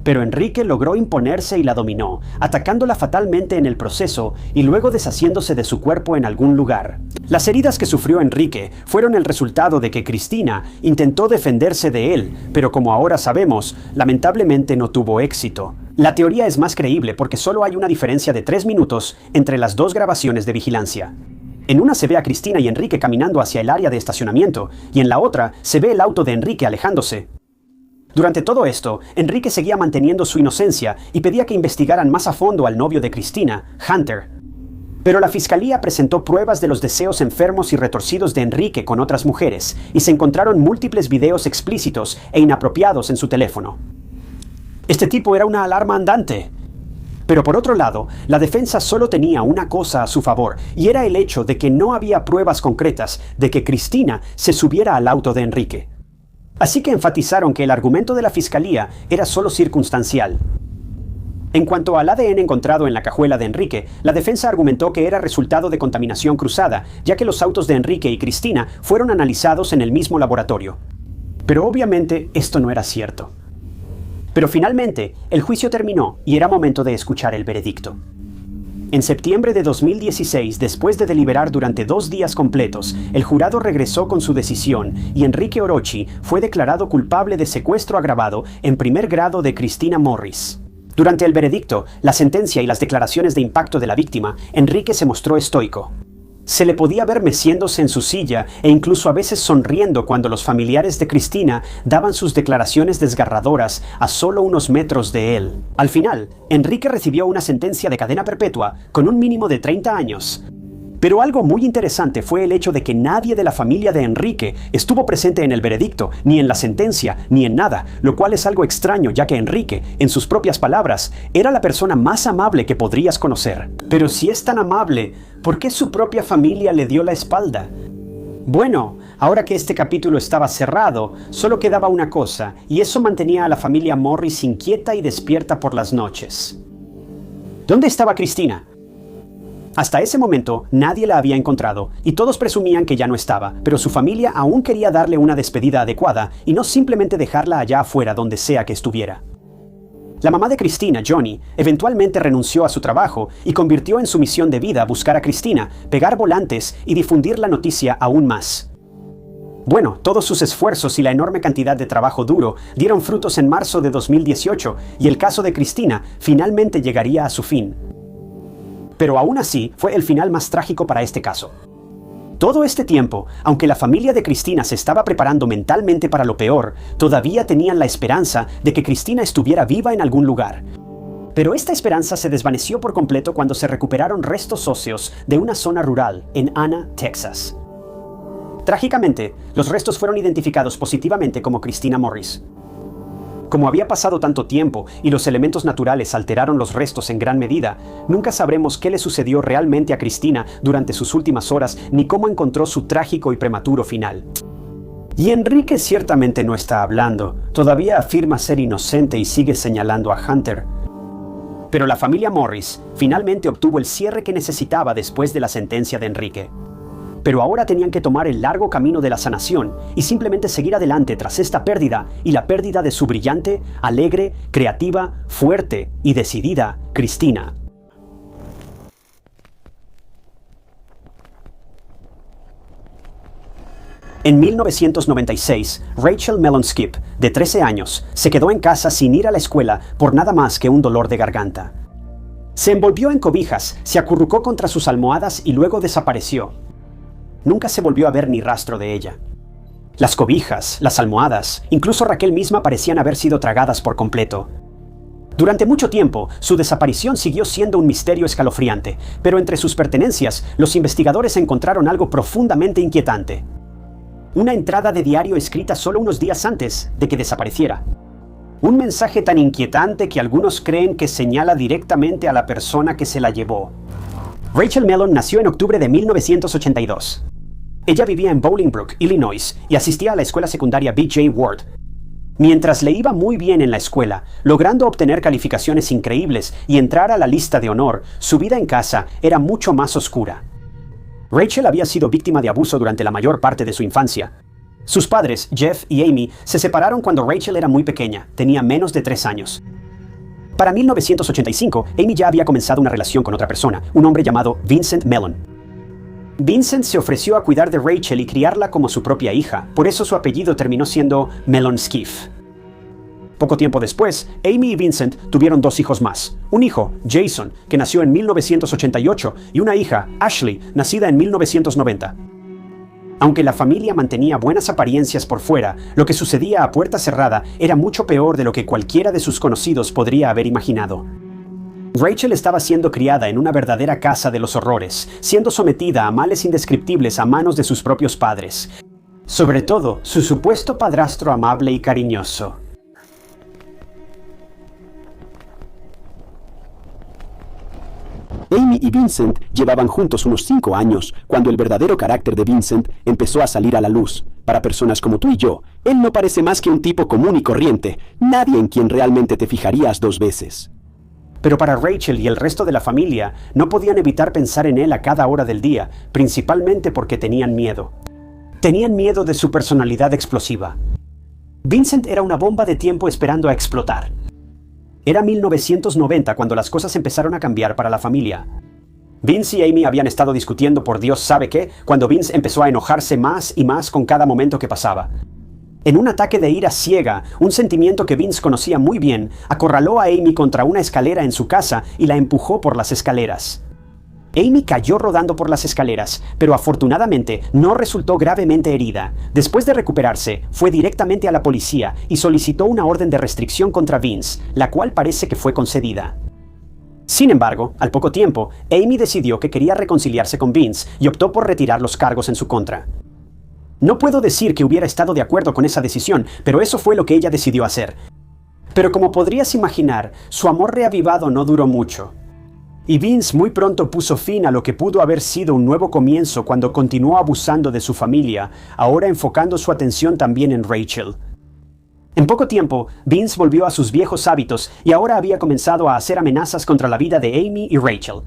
Speaker 1: Pero Enrique logró imponerse y la dominó, atacándola fatalmente en el proceso y luego deshaciéndose de su cuerpo en algún lugar. Las heridas que sufrió Enrique fueron el resultado de que Cristina intentó defenderse de él, pero como ahora sabemos, lamentablemente no tuvo éxito. La teoría es más creíble porque solo hay una diferencia de 3 minutos entre las dos grabaciones de vigilancia. En una se ve a Cristina y Enrique caminando hacia el área de estacionamiento, y en la otra se ve el auto de Enrique alejándose. Durante todo esto, Enrique seguía manteniendo su inocencia y pedía que investigaran más a fondo al novio de Cristina, Hunter. Pero la fiscalía presentó pruebas de los deseos enfermos y retorcidos de Enrique con otras mujeres, y se encontraron múltiples videos explícitos e inapropiados en su teléfono. Este tipo era una alarma andante. Pero por otro lado, la defensa solo tenía una cosa a su favor, y era el hecho de que no había pruebas concretas de que Cristina se subiera al auto de Enrique. Así que enfatizaron que el argumento de la fiscalía era solo circunstancial. En cuanto al ADN encontrado en la cajuela de Enrique, la defensa argumentó que era resultado de contaminación cruzada, ya que los autos de Enrique y Cristina fueron analizados en el mismo laboratorio. Pero obviamente esto no era cierto. Pero finalmente, el juicio terminó y era momento de escuchar el veredicto. En septiembre de 2016, después de deliberar durante 2 días completos, el jurado regresó con su decisión y Enrique Orochi fue declarado culpable de secuestro agravado en primer grado de Cristina Morris. Durante el veredicto, la sentencia y las declaraciones de impacto de la víctima, Enrique se mostró estoico. Se le podía ver meciéndose en su silla e incluso a veces sonriendo cuando los familiares de Cristina daban sus declaraciones desgarradoras a solo unos metros de él. Al final, Enrique recibió una sentencia de cadena perpetua con un mínimo de 30 años. Pero algo muy interesante fue el hecho de que nadie de la familia de Enrique estuvo presente en el veredicto, ni en la sentencia, ni en nada, lo cual es algo extraño ya que Enrique, en sus propias palabras, era la persona más amable que podrías conocer. Pero si es tan amable, ¿por qué su propia familia le dio la espalda? Bueno, ahora que este capítulo estaba cerrado, solo quedaba una cosa, y eso mantenía a la familia Morris inquieta y despierta por las noches. ¿Dónde estaba Cristina? Hasta ese momento, nadie la había encontrado, y todos presumían que ya no estaba, pero su familia aún quería darle una despedida adecuada y no simplemente dejarla allá afuera donde sea que estuviera. La mamá de Cristina, Johnny, eventualmente renunció a su trabajo y convirtió en su misión de vida buscar a Cristina, pegar volantes y difundir la noticia aún más. Bueno, todos sus esfuerzos y la enorme cantidad de trabajo duro dieron frutos en marzo de 2018, y el caso de Cristina finalmente llegaría a su fin. Pero aún así, fue el final más trágico para este caso. Todo este tiempo, aunque la familia de Cristina se estaba preparando mentalmente para lo peor, todavía tenían la esperanza de que Cristina estuviera viva en algún lugar. Pero esta esperanza se desvaneció por completo cuando se recuperaron restos óseos de una zona rural en Anna, Texas. Trágicamente, los restos fueron identificados positivamente como Cristina Morris. Como había pasado tanto tiempo y los elementos naturales alteraron los restos en gran medida, nunca sabremos qué le sucedió realmente a Cristina durante sus últimas horas ni cómo encontró su trágico y prematuro final. Y Enrique ciertamente no está hablando, todavía afirma ser inocente y sigue señalando a Hunter. Pero la familia Morris finalmente obtuvo el cierre que necesitaba después de la sentencia de Enrique. Pero ahora tenían que tomar el largo camino de la sanación y simplemente seguir adelante tras esta pérdida y la pérdida de su brillante, alegre, creativa, fuerte y decidida Cristina. En 1996, Rachel Melonskip, de 13 años, se quedó en casa sin ir a la escuela por nada más que un dolor de garganta. Se envolvió en cobijas, se acurrucó contra sus almohadas y luego desapareció. Nunca se volvió a ver ni rastro de ella. Las cobijas, las almohadas, incluso Raquel misma parecían haber sido tragadas por completo. Durante mucho tiempo, su desaparición siguió siendo un misterio escalofriante, pero entre sus pertenencias, los investigadores encontraron algo profundamente inquietante. Una entrada de diario escrita solo unos días antes de que desapareciera. Un mensaje tan inquietante que algunos creen que señala directamente a la persona que se la llevó. Rachel Mellon nació en octubre de 1982. Ella vivía en Bolingbrook, Illinois, y asistía a la escuela secundaria B.J. Ward. Mientras le iba muy bien en la escuela, logrando obtener calificaciones increíbles y entrar a la lista de honor, su vida en casa era mucho más oscura. Rachel había sido víctima de abuso durante la mayor parte de su infancia. Sus padres, Jeff y Amy, se separaron cuando Rachel era muy pequeña, tenía menos de 3 años. Para 1985, Amy ya había comenzado una relación con otra persona, un hombre llamado Vincent Mellon. Vincent se ofreció a cuidar de Rachel y criarla como su propia hija, por eso su apellido terminó siendo Mellon Skiff. Poco tiempo después, Amy y Vincent tuvieron 2 hijos más. Un hijo, Jason, que nació en 1988, y una hija, Ashley, nacida en 1990. Aunque la familia mantenía buenas apariencias por fuera, lo que sucedía a puerta cerrada era mucho peor de lo que cualquiera de sus conocidos podría haber imaginado. Rachel estaba siendo criada en una verdadera casa de los horrores, siendo sometida a males indescriptibles a manos de sus propios padres. Sobre todo, su supuesto padrastro amable y cariñoso.
Speaker 2: Amy y Vincent llevaban juntos unos 5 años cuando el verdadero carácter de Vincent empezó a salir a la luz. Para personas como tú y yo, él no parece más que un tipo común y corriente, nadie en quien realmente te fijarías 2 veces.
Speaker 1: Pero para Rachel y el resto de la familia, no podían evitar pensar en él a cada hora del día, principalmente porque tenían miedo. Tenían miedo de su personalidad explosiva. Vincent era una bomba de tiempo esperando a explotar. Era 1990 cuando las cosas empezaron a cambiar para la familia. Vince y Amy habían estado discutiendo por Dios sabe qué, cuando Vince empezó a enojarse más y más con cada momento que pasaba. En un ataque de ira ciega, un sentimiento que Vince conocía muy bien, acorraló a Amy contra una escalera en su casa y la empujó por las escaleras. Amy cayó rodando por las escaleras, pero afortunadamente no resultó gravemente herida. Después de recuperarse, fue directamente a la policía y solicitó una orden de restricción contra Vince, la cual parece que fue concedida. Sin embargo, al poco tiempo, Amy decidió que quería reconciliarse con Vince y optó por retirar los cargos en su contra. No puedo decir que hubiera estado de acuerdo con esa decisión, pero eso fue lo que ella decidió hacer. Pero como podrías imaginar, su amor reavivado no duró mucho. Y Vince muy pronto puso fin a lo que pudo haber sido un nuevo comienzo cuando continuó abusando de su familia, ahora enfocando su atención también en Rachel. En poco tiempo, Vince volvió a sus viejos hábitos y ahora había comenzado a hacer amenazas contra la vida de Amy y Rachel.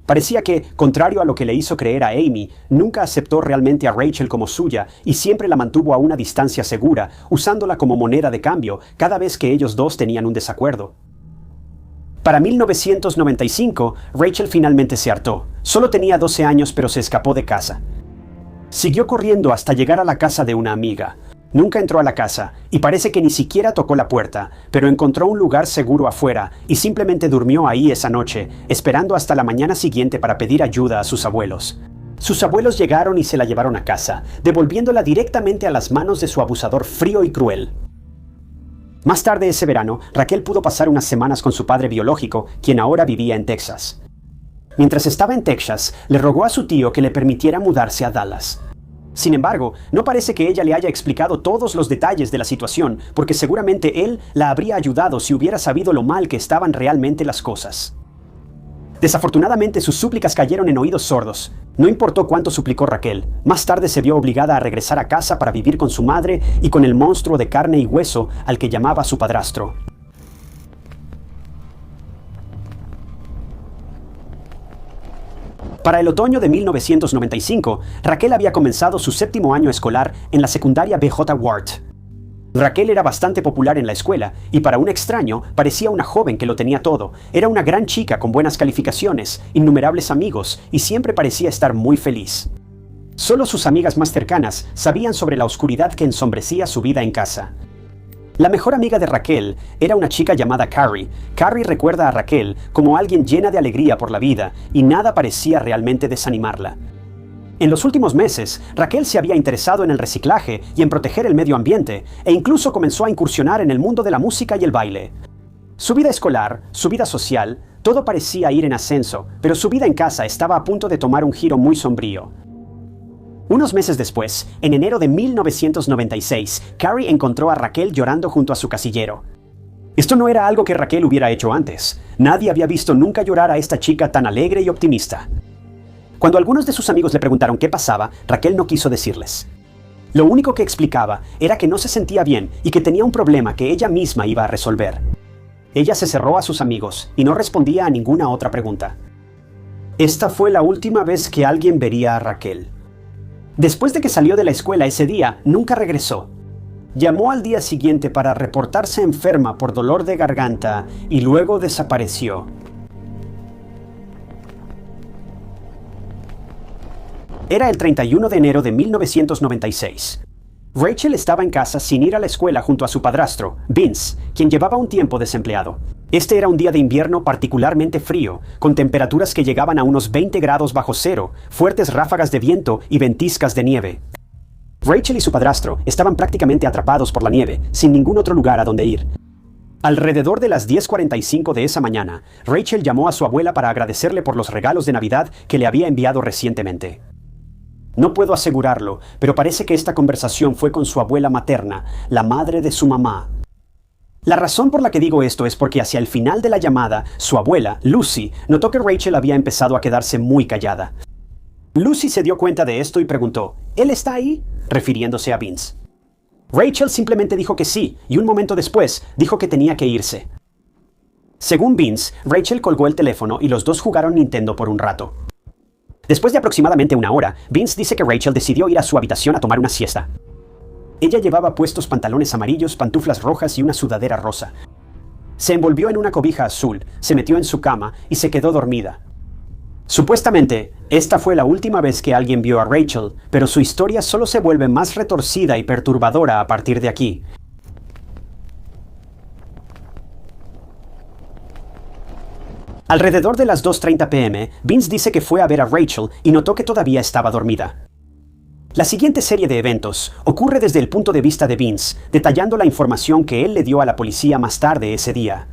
Speaker 1: Parecía que, contrario a lo que le hizo creer a Amy, nunca aceptó realmente a Rachel como suya y siempre la mantuvo a una distancia segura, usándola como moneda de cambio cada vez que ellos dos tenían un desacuerdo. Para 1995, Rachel finalmente se hartó. Solo tenía 12 años, pero se escapó de casa. Siguió corriendo hasta llegar a la casa de una amiga. Nunca entró a la casa, y parece que ni siquiera tocó la puerta, pero encontró un lugar seguro afuera y simplemente durmió ahí esa noche, esperando hasta la mañana siguiente para pedir ayuda a sus abuelos. Sus abuelos llegaron y se la llevaron a casa, devolviéndola directamente a las manos de su abusador frío y cruel. Más tarde ese verano, Raquel pudo pasar unas semanas con su padre biológico, quien ahora vivía en Texas. Mientras estaba en Texas, le rogó a su tío que le permitiera mudarse a Dallas. Sin embargo, no parece que ella le haya explicado todos los detalles de la situación, porque seguramente él la habría ayudado si hubiera sabido lo mal que estaban realmente las cosas. Desafortunadamente, sus súplicas cayeron en oídos sordos. No importó cuánto suplicó Raquel, más tarde se vio obligada a regresar a casa para vivir con su madre y con el monstruo de carne y hueso al que llamaba su padrastro. Para el otoño de 1995, Raquel había comenzado su 7º año escolar en la secundaria B.J. Ward. Raquel era bastante popular en la escuela y para un extraño parecía una joven que lo tenía todo. Era una gran chica con buenas calificaciones, innumerables amigos y siempre parecía estar muy feliz. Solo sus amigas más cercanas sabían sobre la oscuridad que ensombrecía su vida en casa. La mejor amiga de Raquel era una chica llamada Carrie. Carrie recuerda a Raquel como alguien llena de alegría por la vida y nada parecía realmente desanimarla. En los últimos meses, Raquel se había interesado en el reciclaje y en proteger el medio ambiente, e incluso comenzó a incursionar en el mundo de la música y el baile. Su vida escolar, su vida social, todo parecía ir en ascenso, pero su vida en casa estaba a punto de tomar un giro muy sombrío. Unos meses después, en enero de 1996, Carrie encontró a Raquel llorando junto a su casillero. Esto no era algo que Raquel hubiera hecho antes. Nadie había visto nunca llorar a esta chica tan alegre y optimista. Cuando algunos de sus amigos le preguntaron qué pasaba, Raquel no quiso decirles. Lo único que explicaba era que no se sentía bien y que tenía un problema que ella misma iba a resolver. Ella se cerró a sus amigos y no respondía a ninguna otra pregunta. Esta fue la última vez que alguien vería a Raquel. Después de que salió de la escuela ese día, nunca regresó. Llamó al día siguiente para reportarse enferma por dolor de garganta y luego desapareció. Era el 31 de enero de 1996. Rachel estaba en casa sin ir a la escuela junto a su padrastro, Vince, quien llevaba un tiempo desempleado. Este era un día de invierno particularmente frío, con temperaturas que llegaban a unos 20 grados bajo cero, fuertes ráfagas de viento y ventiscas de nieve. Rachel y su padrastro estaban prácticamente atrapados por la nieve, sin ningún otro lugar a donde ir. Alrededor de las 10:45 de esa mañana, Rachel llamó a su abuela para agradecerle por los regalos de Navidad que le había enviado recientemente. No puedo asegurarlo, pero parece que esta conversación fue con su abuela materna, la madre de su mamá. La razón por la que digo esto es porque hacia el final de la llamada, su abuela, Lucy, notó que Rachel había empezado a quedarse muy callada. Lucy se dio cuenta de esto y preguntó, ¿él está ahí?, refiriéndose a Vince. Rachel simplemente dijo que sí, y un momento después dijo que tenía que irse. Según Vince, Rachel colgó el teléfono y los dos jugaron Nintendo por un rato. Después de aproximadamente una hora, Vince dice que Rachel decidió ir a su habitación a tomar una siesta. Ella llevaba puestos pantalones amarillos, pantuflas rojas y una sudadera rosa. Se envolvió en una cobija azul, se metió en su cama y se quedó dormida. Supuestamente, esta fue la última vez que alguien vio a Rachel, pero su historia solo se vuelve más retorcida y perturbadora a partir de aquí. Alrededor de las 2:30 p.m., Vince dice que fue a ver a Rachel y notó que todavía estaba dormida. La siguiente serie de eventos ocurre desde el punto de vista de Vince, detallando la información que él le dio a la policía más tarde ese día.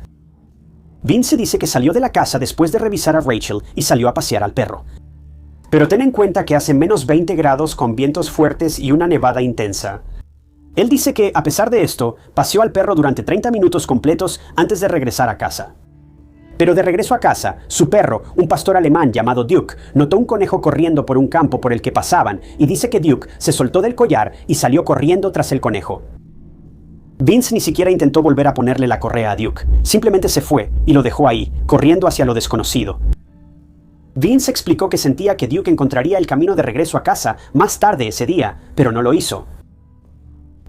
Speaker 1: Vince dice que salió de la casa después de revisar a Rachel y salió a pasear al perro. Pero ten en cuenta que hace menos 20 grados con vientos fuertes y una nevada intensa. Él dice que, a pesar de esto, paseó al perro durante 30 minutos completos antes de regresar a casa. Pero de regreso a casa, su perro, un pastor alemán llamado Duke, notó un conejo corriendo por un campo por el que pasaban y dice que Duke se soltó del collar y salió corriendo tras el conejo. Vince ni siquiera intentó volver a ponerle la correa a Duke, simplemente se fue y lo dejó ahí, corriendo hacia lo desconocido. Vince explicó que sentía que Duke encontraría el camino de regreso a casa más tarde ese día, pero no lo hizo.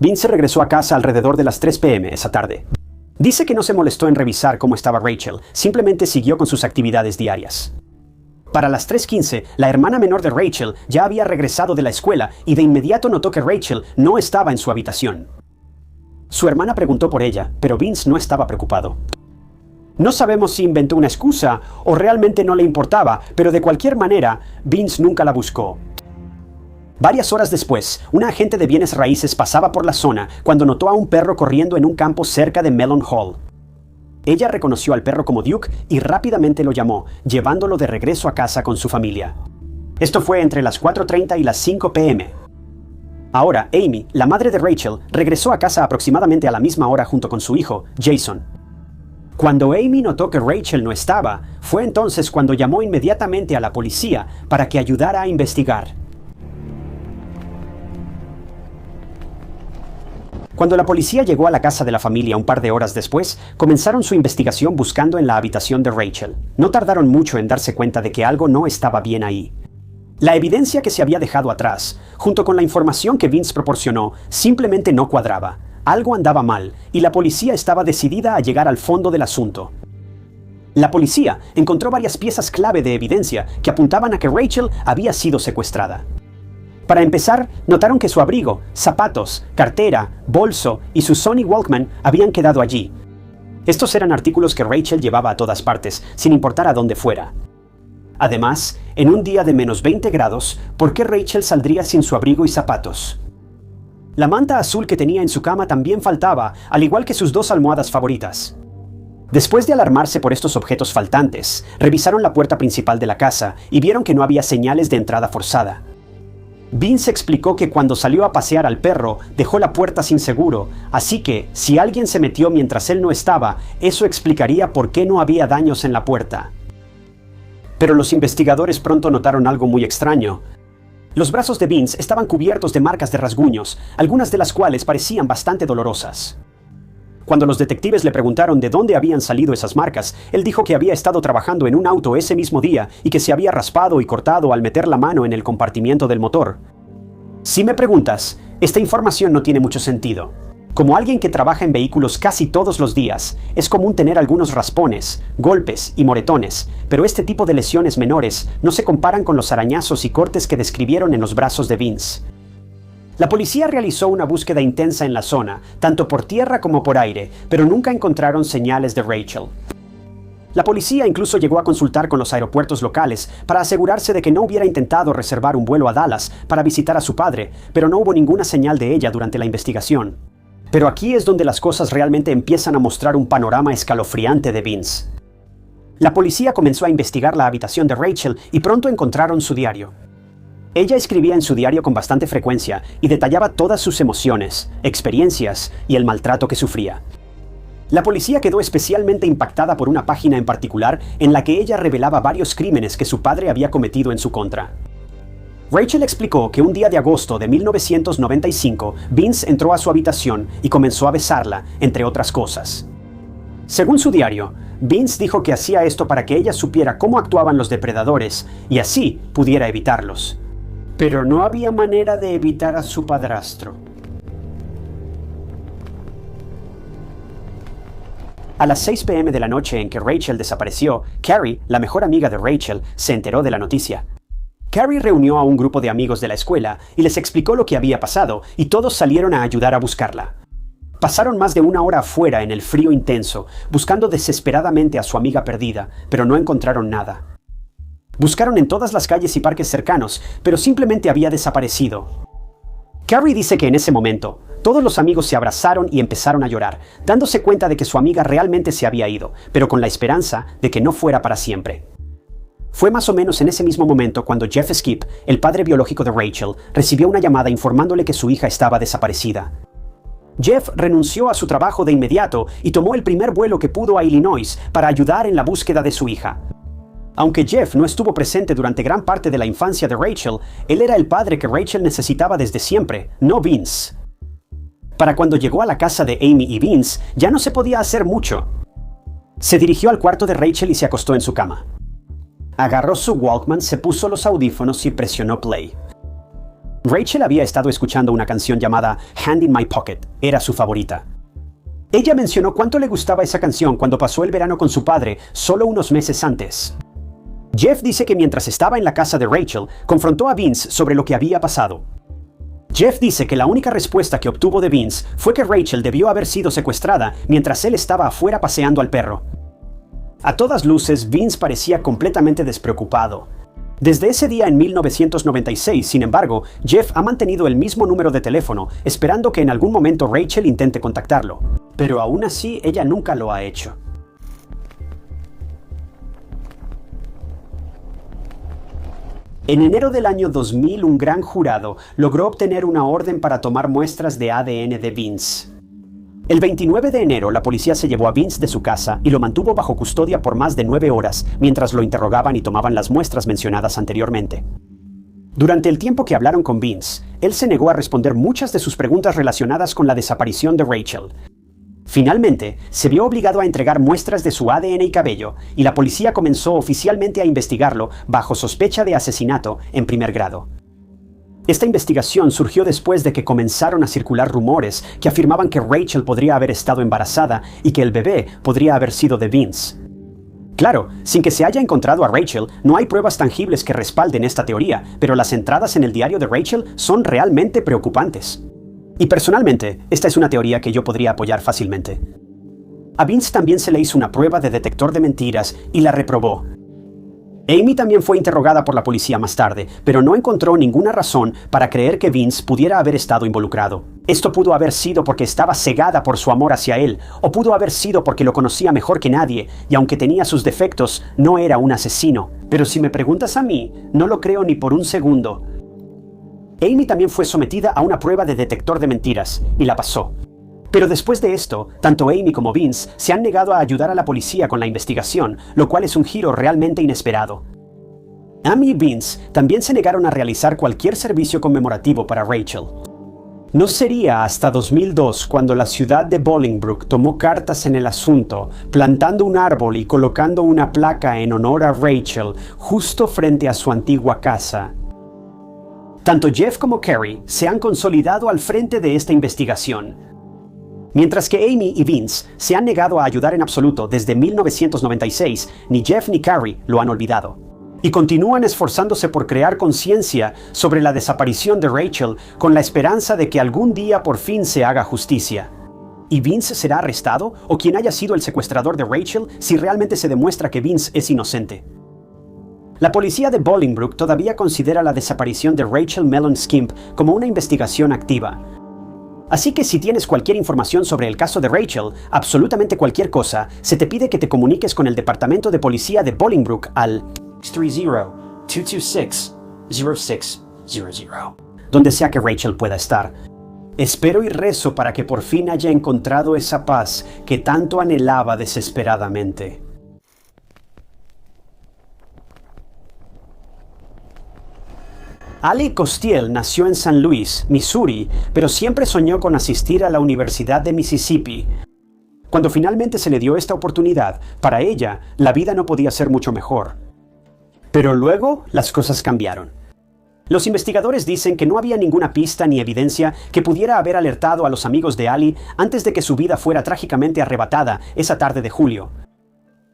Speaker 1: Vince regresó a casa alrededor de las 3 p.m. esa tarde. Dice que no se molestó en revisar cómo estaba Rachel, simplemente siguió con sus actividades diarias. Para las 3:15, la hermana menor de Rachel ya había regresado de la escuela y de inmediato notó que Rachel no estaba en su habitación. Su hermana preguntó por ella, pero Vince no estaba preocupado. No sabemos si inventó una excusa o realmente no le importaba, pero de cualquier manera, Vince nunca la buscó. Varias horas después, un agente de bienes raíces pasaba por la zona cuando notó a un perro corriendo en un campo cerca de Mellon Hall. Ella reconoció al perro como Duke y rápidamente lo llamó, llevándolo de regreso a casa con su familia. Esto fue entre las 4:30 y las 5 p.m. Ahora, Amy, la madre de Rachel, regresó a casa aproximadamente a la misma hora junto con su hijo, Jason. Cuando Amy notó que Rachel no estaba, fue entonces cuando llamó inmediatamente a la policía para que ayudara a investigar. Cuando la policía llegó a la casa de la familia un par de horas después, comenzaron su investigación buscando en la habitación de Rachel. No tardaron mucho en darse cuenta de que algo no estaba bien ahí. La evidencia que se había dejado atrás, junto con la información que Vince proporcionó, simplemente no cuadraba. Algo andaba mal, y la policía estaba decidida a llegar al fondo del asunto. La policía encontró varias piezas clave de evidencia que apuntaban a que Rachel había sido secuestrada. Para empezar, notaron que su abrigo, zapatos, cartera, bolso y su Sony Walkman habían quedado allí. Estos eran artículos que Rachel llevaba a todas partes, sin importar a dónde fuera. Además, en un día de menos 20 grados, ¿por qué Rachel saldría sin su abrigo y zapatos? La manta azul que tenía en su cama también faltaba, al igual que sus 2 almohadas favoritas. Después de alarmarse por estos objetos faltantes, revisaron la puerta principal de la casa y vieron que no había señales de entrada forzada. Vince explicó que cuando salió a pasear al perro, dejó la puerta sin seguro, así que, si alguien se metió mientras él no estaba, eso explicaría por qué no había daños en la puerta. Pero los investigadores pronto notaron algo muy extraño. Los brazos de Vince estaban cubiertos de marcas de rasguños, algunas de las cuales parecían bastante dolorosas. Cuando los detectives le preguntaron de dónde habían salido esas marcas, él dijo que había estado trabajando en un auto ese mismo día y que se había raspado y cortado al meter la mano en el compartimiento del motor. Si me preguntas, esta información no tiene mucho sentido. Como alguien que trabaja en vehículos casi todos los días, es común tener algunos raspones, golpes y moretones, pero este tipo de lesiones menores no se comparan con los arañazos y cortes que describieron en los brazos de Vince. La policía realizó una búsqueda intensa en la zona, tanto por tierra como por aire, pero nunca encontraron señales de Rachel. La policía incluso llegó a consultar con los aeropuertos locales para asegurarse de que no hubiera intentado reservar un vuelo a Dallas para visitar a su padre, pero no hubo ninguna señal de ella durante la investigación. Pero aquí es donde las cosas realmente empiezan a mostrar un panorama escalofriante de Vince. La policía comenzó a investigar la habitación de Rachel y pronto encontraron su diario. Ella escribía en su diario con bastante frecuencia y detallaba todas sus emociones, experiencias y el maltrato que sufría. La policía quedó especialmente impactada por una página en particular en la que ella revelaba varios crímenes que su padre había cometido en su contra. Rachel explicó que un día de agosto de 1995, Vince entró a su habitación y comenzó a besarla, entre otras cosas. Según su diario, Vince dijo que hacía esto para que ella supiera cómo actuaban los depredadores y así pudiera evitarlos. Pero no había manera de evitar a su padrastro. A las 6 p.m. de la noche en que Rachel desapareció, Carrie, la mejor amiga de Rachel, se enteró de la noticia. Carrie reunió a un grupo de amigos de la escuela y les explicó lo que había pasado, y todos salieron a ayudar a buscarla. Pasaron más de una hora afuera en el frío intenso, buscando desesperadamente a su amiga perdida, pero no encontraron nada. Buscaron en todas las calles y parques cercanos, pero simplemente había desaparecido. Carrie dice que en ese momento, todos los amigos se abrazaron y empezaron a llorar, dándose cuenta de que su amiga realmente se había ido, pero con la esperanza de que no fuera para siempre. Fue más o menos en ese mismo momento cuando Jeff Skip, el padre biológico de Rachel, recibió una llamada informándole que su hija estaba desaparecida. Jeff renunció a su trabajo de inmediato y tomó el primer vuelo que pudo a Illinois para ayudar en la búsqueda de su hija. Aunque Jeff no estuvo presente durante gran parte de la infancia de Rachel, él era el padre que Rachel necesitaba desde siempre, no Vince. Para cuando llegó a la casa de Amy y Vince, ya no se podía hacer mucho. Se dirigió al cuarto de Rachel y se acostó en su cama. Agarró su Walkman, se puso los audífonos y presionó play. Rachel había estado escuchando una canción llamada Hand in My Pocket, era su favorita. Ella mencionó cuánto le gustaba esa canción cuando pasó el verano con su padre, solo unos meses antes. Jeff dice que mientras estaba en la casa de Rachel, confrontó a Vince sobre lo que había pasado. Jeff dice que la única respuesta que obtuvo de Vince fue que Rachel debió haber sido secuestrada mientras él estaba afuera paseando al perro. A todas luces, Vince parecía completamente despreocupado. Desde ese día en 1996, sin embargo, Jeff ha mantenido el mismo número de teléfono, esperando que en algún momento Rachel intente contactarlo. Pero aún así, ella nunca lo ha hecho. En enero del año 2000, un gran jurado logró obtener una orden para tomar muestras de ADN de Vince. El 29 de enero, la policía se llevó a Vince de su casa y lo mantuvo bajo custodia por más de 9 horas, mientras lo interrogaban y tomaban las muestras mencionadas anteriormente. Durante el tiempo que hablaron con Vince, él se negó a responder muchas de sus preguntas relacionadas con la desaparición de Rachel. Finalmente, se vio obligado a entregar muestras de su ADN y cabello, y la policía comenzó oficialmente a investigarlo bajo sospecha de asesinato en primer grado. Esta investigación surgió después de que comenzaron a circular rumores que afirmaban que Rachel podría haber estado embarazada y que el bebé podría haber sido de Vince. Claro, sin que se haya encontrado a Rachel, no hay pruebas tangibles que respalden esta teoría, pero las entradas en el diario de Rachel son realmente preocupantes. Y personalmente, esta es una teoría que yo podría apoyar fácilmente. A Vince también se le hizo una prueba de detector de mentiras y la reprobó. Amy también fue interrogada por la policía más tarde, pero no encontró ninguna razón para creer que Vince pudiera haber estado involucrado. Esto pudo haber sido porque estaba cegada por su amor hacia él, o pudo haber sido porque lo conocía mejor que nadie, y aunque tenía sus defectos, no era un asesino. Pero si me preguntas a mí, no lo creo ni por un segundo. Amy también fue sometida a una prueba de detector de mentiras, y la pasó. Pero después de esto, tanto Amy como Vince se han negado a ayudar a la policía con la investigación, lo cual es un giro realmente inesperado. Amy y Vince también se negaron a realizar cualquier servicio conmemorativo para Rachel. No sería hasta 2002 cuando la ciudad de Bolingbrook tomó cartas en el asunto, plantando un árbol y colocando una placa en honor a Rachel justo frente a su antigua casa. Tanto Jeff como Carrie se han consolidado al frente de esta investigación, mientras que Amy y Vince se han negado a ayudar en absoluto desde 1996. Ni Jeff ni Carrie lo han olvidado, y continúan esforzándose por crear conciencia sobre la desaparición de Rachel con la esperanza de que algún día por fin se haga justicia. ¿Y Vince será arrestado o quien haya sido el secuestrador de Rachel si realmente se demuestra que Vince es inocente? La policía de Bolingbrook todavía considera la desaparición de Rachel Mellon Skimp como una investigación activa. Así que si tienes cualquier información sobre el caso de Rachel, absolutamente cualquier cosa, se te pide que te comuniques con el departamento de policía de Bolingbrook al 630-226-0600, donde sea que Rachel pueda estar. Espero y rezo para que por fin haya encontrado esa paz que tanto anhelaba desesperadamente. Ali Costiel nació en San Luis, Missouri, pero siempre soñó con asistir a la Universidad de Mississippi. Cuando finalmente se le dio esta oportunidad, para ella, la vida no podía ser mucho mejor. Pero luego, las cosas cambiaron. Los investigadores dicen que no había ninguna pista ni evidencia que pudiera haber alertado a los amigos de Ali antes de que su vida fuera trágicamente arrebatada esa tarde de julio.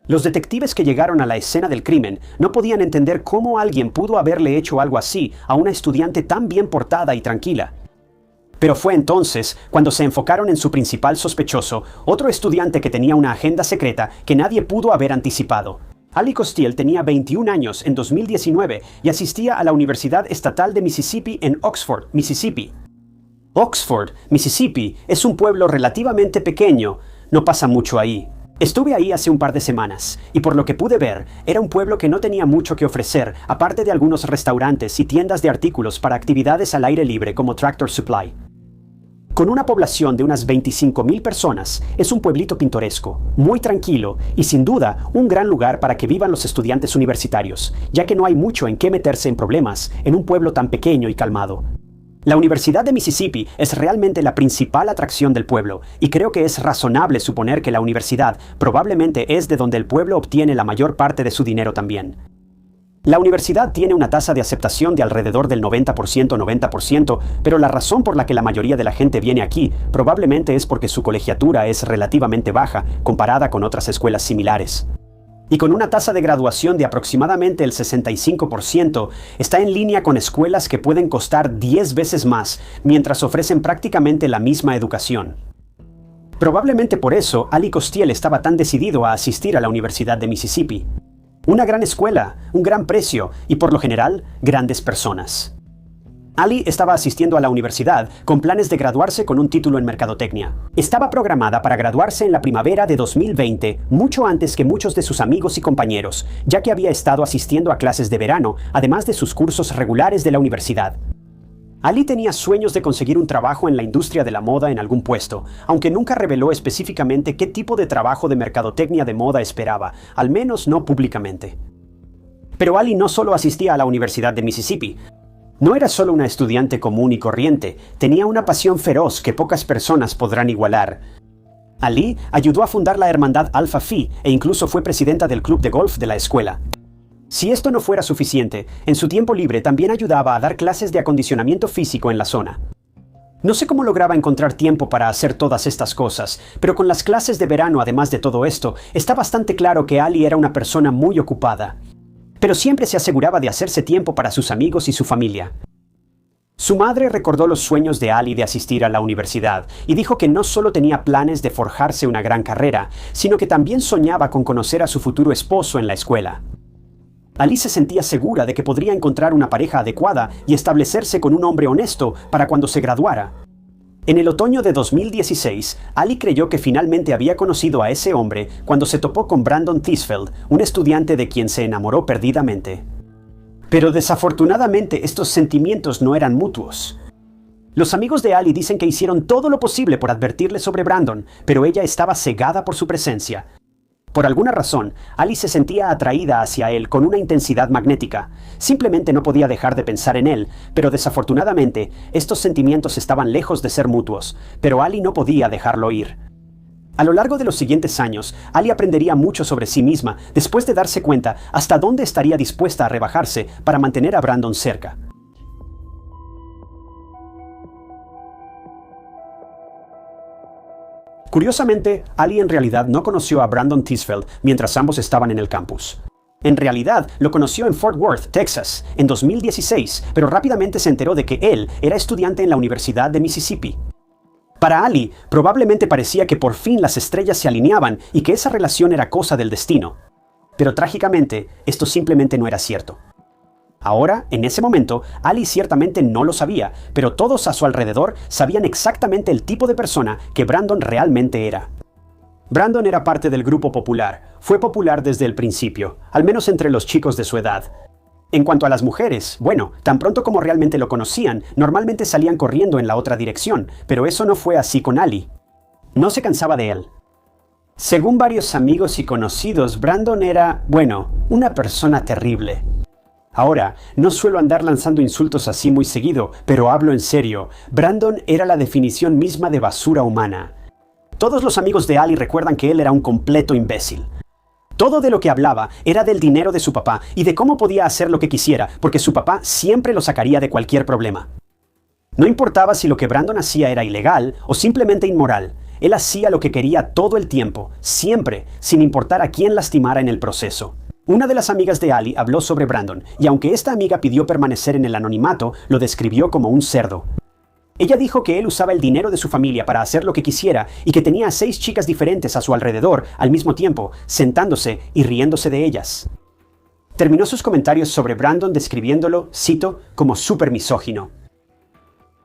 Speaker 1: Los detectives que llegaron a la escena del crimen no podían entender cómo alguien pudo haberle hecho algo así a una estudiante tan bien portada y tranquila. Pero fue entonces cuando se enfocaron en su principal sospechoso, otro estudiante que tenía una agenda secreta que nadie pudo haber anticipado. Ali Costiel tenía 21 años en 2019 y asistía a la Universidad Estatal de Mississippi en Oxford, Mississippi. Oxford, Mississippi, es un pueblo relativamente pequeño, no pasa mucho ahí. Estuve ahí hace un par de semanas, y por lo que pude ver, era un pueblo que no tenía mucho que ofrecer, aparte de algunos restaurantes y tiendas de artículos para actividades al aire libre como Tractor Supply. Con una población de unas 25,000 personas, es un pueblito pintoresco, muy tranquilo y sin duda un gran lugar para que vivan los estudiantes universitarios, ya que no hay mucho en qué meterse en problemas en un pueblo tan pequeño y calmado. La Universidad de Mississippi es realmente la principal atracción del pueblo, y creo que es razonable suponer que la universidad probablemente es de donde el pueblo obtiene la mayor parte de su dinero también. La universidad tiene una tasa de aceptación de alrededor del 90%, pero la razón por la que la mayoría de la gente viene aquí probablemente es porque su colegiatura es relativamente baja comparada con otras escuelas similares. Y con una tasa de graduación de aproximadamente el 65%, está en línea con escuelas que pueden costar 10 veces más, mientras ofrecen prácticamente la misma educación. Probablemente por eso, Ali Costiel estaba tan decidido a asistir a la Universidad de Mississippi. Una gran escuela, un gran precio y, por lo general, grandes personas. Ali estaba asistiendo a la universidad con planes de graduarse con un título en mercadotecnia. Estaba programada para graduarse en la primavera de 2020, mucho antes que muchos de sus amigos y compañeros, ya que había estado asistiendo a clases de verano, además de sus cursos regulares de la universidad. Ali tenía sueños de conseguir un trabajo en la industria de la moda en algún puesto, aunque nunca reveló específicamente qué tipo de trabajo de mercadotecnia de moda esperaba, al menos no públicamente. Pero Ali no solo asistía a la Universidad de Mississippi. No era solo una estudiante común y corriente, tenía una pasión feroz que pocas personas podrán igualar. Ali ayudó a fundar la hermandad Alpha Phi e incluso fue presidenta del club de golf de la escuela. Si esto no fuera suficiente, en su tiempo libre también ayudaba a dar clases de acondicionamiento físico en la zona. No sé cómo lograba encontrar tiempo para hacer todas estas cosas, pero con las clases de verano además de todo esto, está bastante claro que Ali era una persona muy ocupada. Pero siempre se aseguraba de hacerse tiempo para sus amigos y su familia. Su madre recordó los sueños de Ali de asistir a la universidad y dijo que no solo tenía planes de forjarse una gran carrera, sino que también soñaba con conocer a su futuro esposo en la escuela. Ali se sentía segura de que podría encontrar una pareja adecuada y establecerse con un hombre honesto para cuando se graduara. En el otoño de 2016, Ali creyó que finalmente había conocido a ese hombre cuando se topó con Brandon Tisfeld, un estudiante de quien se enamoró perdidamente. Pero desafortunadamente estos sentimientos no eran mutuos. Los amigos de Ali dicen que hicieron todo lo posible por advertirle sobre Brandon, pero ella estaba cegada por su presencia. Por alguna razón, Ali se sentía atraída hacia él con una intensidad magnética. Simplemente no podía dejar de pensar en él, pero desafortunadamente, estos sentimientos estaban lejos de ser mutuos, pero Ali no podía dejarlo ir. A lo largo de los siguientes años, Ali aprendería mucho sobre sí misma después de darse cuenta hasta dónde estaría dispuesta a rebajarse para mantener a Brandon cerca. Curiosamente, Ali en realidad no conoció a Brandon Tisfeld mientras ambos estaban en el campus. En realidad, lo conoció en Fort Worth, Texas, en 2016, pero rápidamente se enteró de que él era estudiante en la Universidad de Mississippi. Para Ali, probablemente parecía que por fin las estrellas se alineaban y que esa relación era cosa del destino. Pero trágicamente, esto simplemente no era cierto. Ahora, en ese momento, Ali ciertamente no lo sabía, pero todos a su alrededor sabían exactamente el tipo de persona que Brandon realmente era. Brandon era parte del grupo popular, fue popular desde el principio, al menos entre los chicos de su edad. En cuanto a las mujeres, bueno, tan pronto como realmente lo conocían, normalmente salían corriendo en la otra dirección, pero eso no fue así con Ali. No se cansaba de él. Según varios amigos y conocidos, Brandon era, bueno, una persona terrible. Ahora, no suelo andar lanzando insultos así muy seguido, pero hablo en serio. Brandon era la definición misma de basura humana. Todos los amigos de Ali recuerdan que él era un completo imbécil. Todo de lo que hablaba era del dinero de su papá y de cómo podía hacer lo que quisiera, porque su papá siempre lo sacaría de cualquier problema. No importaba si lo que Brandon hacía era ilegal o simplemente inmoral. Él hacía lo que quería todo el tiempo, siempre, sin importar a quién lastimara en el proceso. Una de las amigas de Ali habló sobre Brandon, y aunque esta amiga pidió permanecer en el anonimato, lo describió como un cerdo. Ella dijo que él usaba el dinero de su familia para hacer lo que quisiera y que tenía a 6 chicas diferentes a su alrededor al mismo tiempo, sentándose y riéndose de ellas. Terminó sus comentarios sobre Brandon describiéndolo, cito, como súper misógino.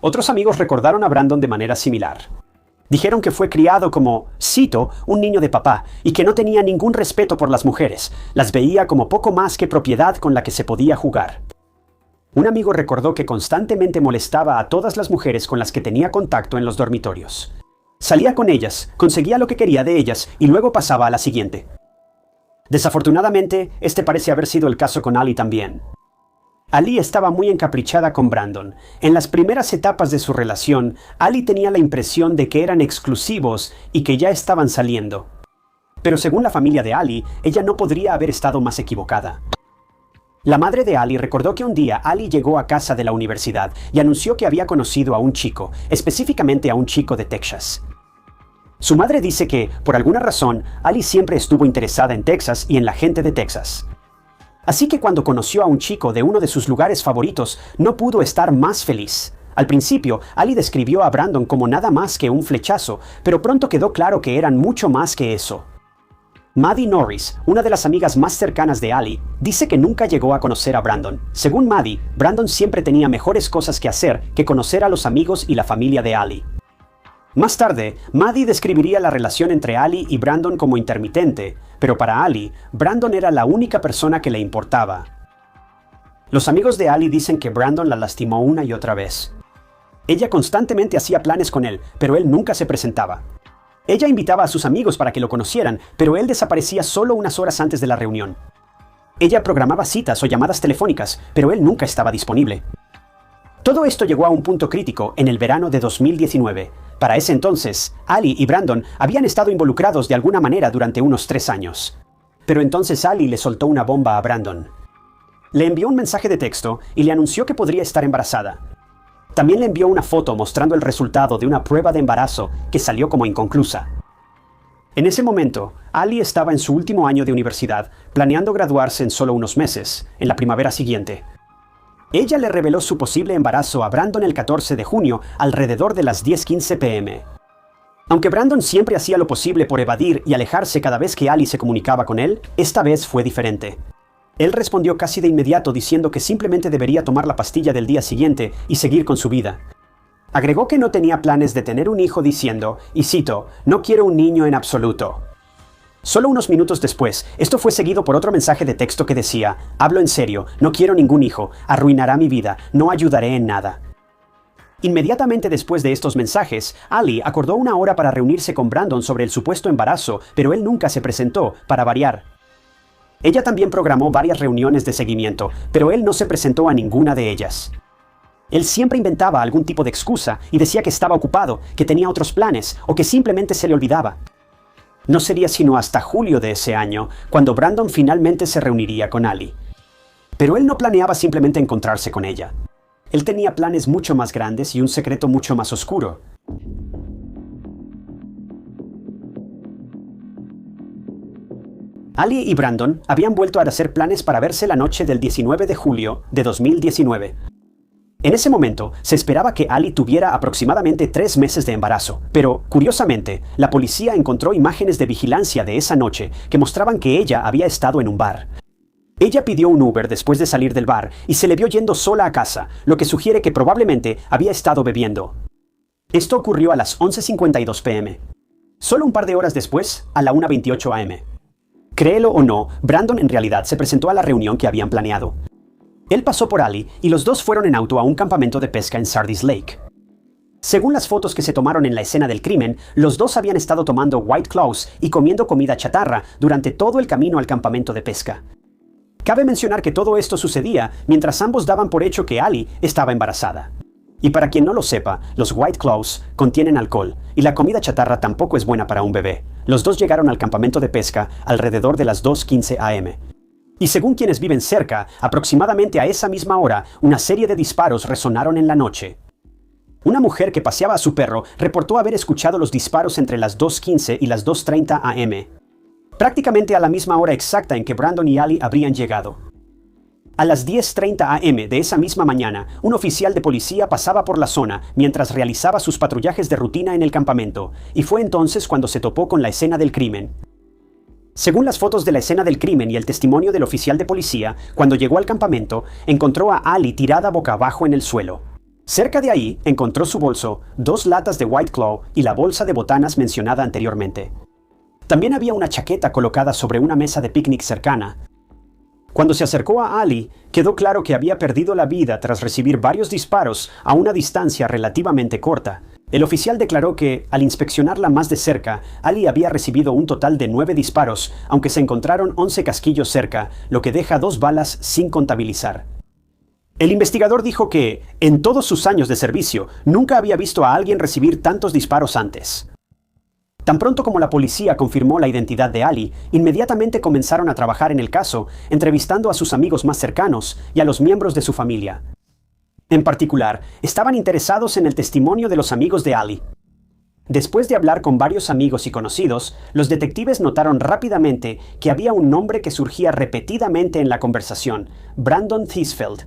Speaker 1: Otros amigos recordaron a Brandon de manera similar. Dijeron que fue criado como, cito, un niño de papá, y que no tenía ningún respeto por las mujeres. Las veía como poco más que propiedad con la que se podía jugar. Un amigo recordó que constantemente molestaba a todas las mujeres con las que tenía contacto en los dormitorios. Salía con ellas, conseguía lo que quería de ellas y luego pasaba a la siguiente. Desafortunadamente, este parece haber sido el caso con Ali también. Ali estaba muy encaprichada con Brandon. En las primeras etapas de su relación, Ali tenía la impresión de que eran exclusivos y que ya estaban saliendo. Pero según la familia de Ali, ella no podría haber estado más equivocada. La madre de Ali recordó que un día Ali llegó a casa de la universidad y anunció que había conocido a un chico, específicamente a un chico de Texas. Su madre dice que, por alguna razón, Ali siempre estuvo interesada en Texas y en la gente de Texas. Así que cuando conoció a un chico de uno de sus lugares favoritos, no pudo estar más feliz. Al principio, Ali describió a Brandon como nada más que un flechazo, pero pronto quedó claro que eran mucho más que eso. Maddie Norris, una de las amigas más cercanas de Ali, dice que nunca llegó a conocer a Brandon. Según Maddie, Brandon siempre tenía mejores cosas que hacer que conocer a los amigos y la familia de Ali. Más tarde, Maddie describiría la relación entre Ali y Brandon como intermitente, pero para Ali, Brandon era la única persona que le importaba. Los amigos de Ali dicen que Brandon la lastimó una y otra vez. Ella constantemente hacía planes con él, pero él nunca se presentaba. Ella invitaba a sus amigos para que lo conocieran, pero él desaparecía solo unas horas antes de la reunión. Ella programaba citas o llamadas telefónicas, pero él nunca estaba disponible. Todo esto llegó a un punto crítico en el verano de 2019. Para ese entonces, Ali y Brandon habían estado involucrados de alguna manera durante unos 3 años. Pero entonces Ali le soltó una bomba a Brandon. Le envió un mensaje de texto y le anunció que podría estar embarazada. También le envió una foto mostrando el resultado de una prueba de embarazo que salió como inconclusa. En ese momento, Ali estaba en su último año de universidad, planeando graduarse en solo unos meses, en la primavera siguiente. Ella le reveló su posible embarazo a Brandon el 14 de junio, alrededor de las 10:15 p.m. Aunque Brandon siempre hacía lo posible por evadir y alejarse cada vez que Ali se comunicaba con él, esta vez fue diferente. Él respondió casi de inmediato diciendo que simplemente debería tomar la pastilla del día siguiente y seguir con su vida. Agregó que no tenía planes de tener un hijo diciendo, y cito, "No quiero un niño en absoluto". Solo unos minutos después, esto fue seguido por otro mensaje de texto que decía, "Hablo en serio, no quiero ningún hijo, arruinará mi vida, no ayudaré en nada". Inmediatamente después de estos mensajes, Ali acordó una hora para reunirse con Brandon sobre el supuesto embarazo, pero él nunca se presentó, para variar. Ella también programó varias reuniones de seguimiento, pero él no se presentó a ninguna de ellas. Él siempre inventaba algún tipo de excusa y decía que estaba ocupado, que tenía otros planes o que simplemente se le olvidaba. No sería sino hasta julio de ese año cuando Brandon finalmente se reuniría con Ali. Pero él no planeaba simplemente encontrarse con ella. Él tenía planes mucho más grandes y un secreto mucho más oscuro. Ali y Brandon habían vuelto a hacer planes para verse la noche del 19 de julio de 2019. En ese momento, se esperaba que Ali tuviera aproximadamente 3 meses de embarazo, pero, curiosamente, la policía encontró imágenes de vigilancia de esa noche que mostraban que ella había estado en un bar. Ella pidió un Uber después de salir del bar y se le vio yendo sola a casa, lo que sugiere que probablemente había estado bebiendo. Esto ocurrió a las 11:52 p.m. Solo un par de horas después, a la 1:28 a.m. Créelo o no, Brandon en realidad se presentó a la reunión que habían planeado. Él pasó por Ali y los dos fueron en auto a un campamento de pesca en Sardis Lake. Según las fotos que se tomaron en la escena del crimen, los dos habían estado tomando White Claws y comiendo comida chatarra durante todo el camino al campamento de pesca. Cabe mencionar que todo esto sucedía mientras ambos daban por hecho que Ali estaba embarazada. Y para quien no lo sepa, los White Claws contienen alcohol, y la comida chatarra tampoco es buena para un bebé. Los dos llegaron al campamento de pesca alrededor de las 2:15 a.m. Y según quienes viven cerca, aproximadamente a esa misma hora, una serie de disparos resonaron en la noche. Una mujer que paseaba a su perro reportó haber escuchado los disparos entre las 2:15 y las 2:30 a.m., prácticamente a la misma hora exacta en que Brandon y Ali habrían llegado. A las 10:30 a.m. de esa misma mañana, un oficial de policía pasaba por la zona mientras realizaba sus patrullajes de rutina en el campamento, y fue entonces cuando se topó con la escena del crimen. Según las fotos de la escena del crimen y el testimonio del oficial de policía, cuando llegó al campamento, encontró a Ali tirada boca abajo en el suelo. Cerca de ahí, encontró su bolso, 2 latas de White Claw y la bolsa de botanas mencionada anteriormente. También había una chaqueta colocada sobre una mesa de picnic cercana. Cuando se acercó a Ali, quedó claro que había perdido la vida tras recibir varios disparos a una distancia relativamente corta. El oficial declaró que, al inspeccionarla más de cerca, Ali había recibido un total de 9 disparos, aunque se encontraron 11 casquillos cerca, lo que deja 2 balas sin contabilizar. El investigador dijo que, en todos sus años de servicio, nunca había visto a alguien recibir tantos disparos antes. Tan pronto como la policía confirmó la identidad de Ali, inmediatamente comenzaron a trabajar en el caso, entrevistando a sus amigos más cercanos y a los miembros de su familia. En particular, estaban interesados en el testimonio de los amigos de Ali. Después de hablar con varios amigos y conocidos, los detectives notaron rápidamente que había un nombre que surgía repetidamente en la conversación: Brandon Theisfeld.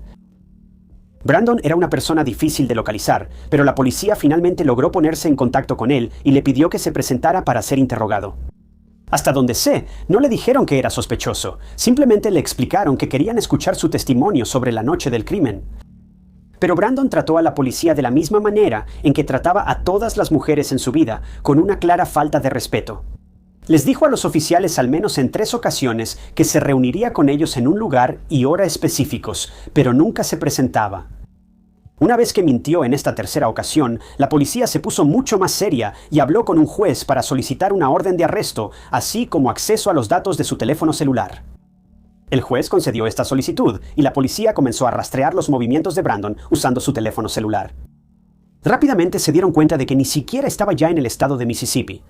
Speaker 1: Brandon era una persona difícil de localizar, pero la policía finalmente logró ponerse en contacto con él y le pidió que se presentara para ser interrogado. Hasta donde sé, no le dijeron que era sospechoso, simplemente le explicaron que querían escuchar su testimonio sobre la noche del crimen. Pero Brandon trató a la policía de la misma manera en que trataba a todas las mujeres en su vida, con una clara falta de respeto. Les dijo a los oficiales al menos en 3 ocasiones que se reuniría con ellos en un lugar y hora específicos, pero nunca se presentaba. Una vez que mintió en esta tercera ocasión, la policía se puso mucho más seria y habló con un juez para solicitar una orden de arresto, así como acceso a los datos de su teléfono celular. El juez concedió esta solicitud y la policía comenzó a rastrear los movimientos de Brandon usando su teléfono celular. Rápidamente se dieron cuenta de que ni siquiera estaba ya en el estado de Mississippi.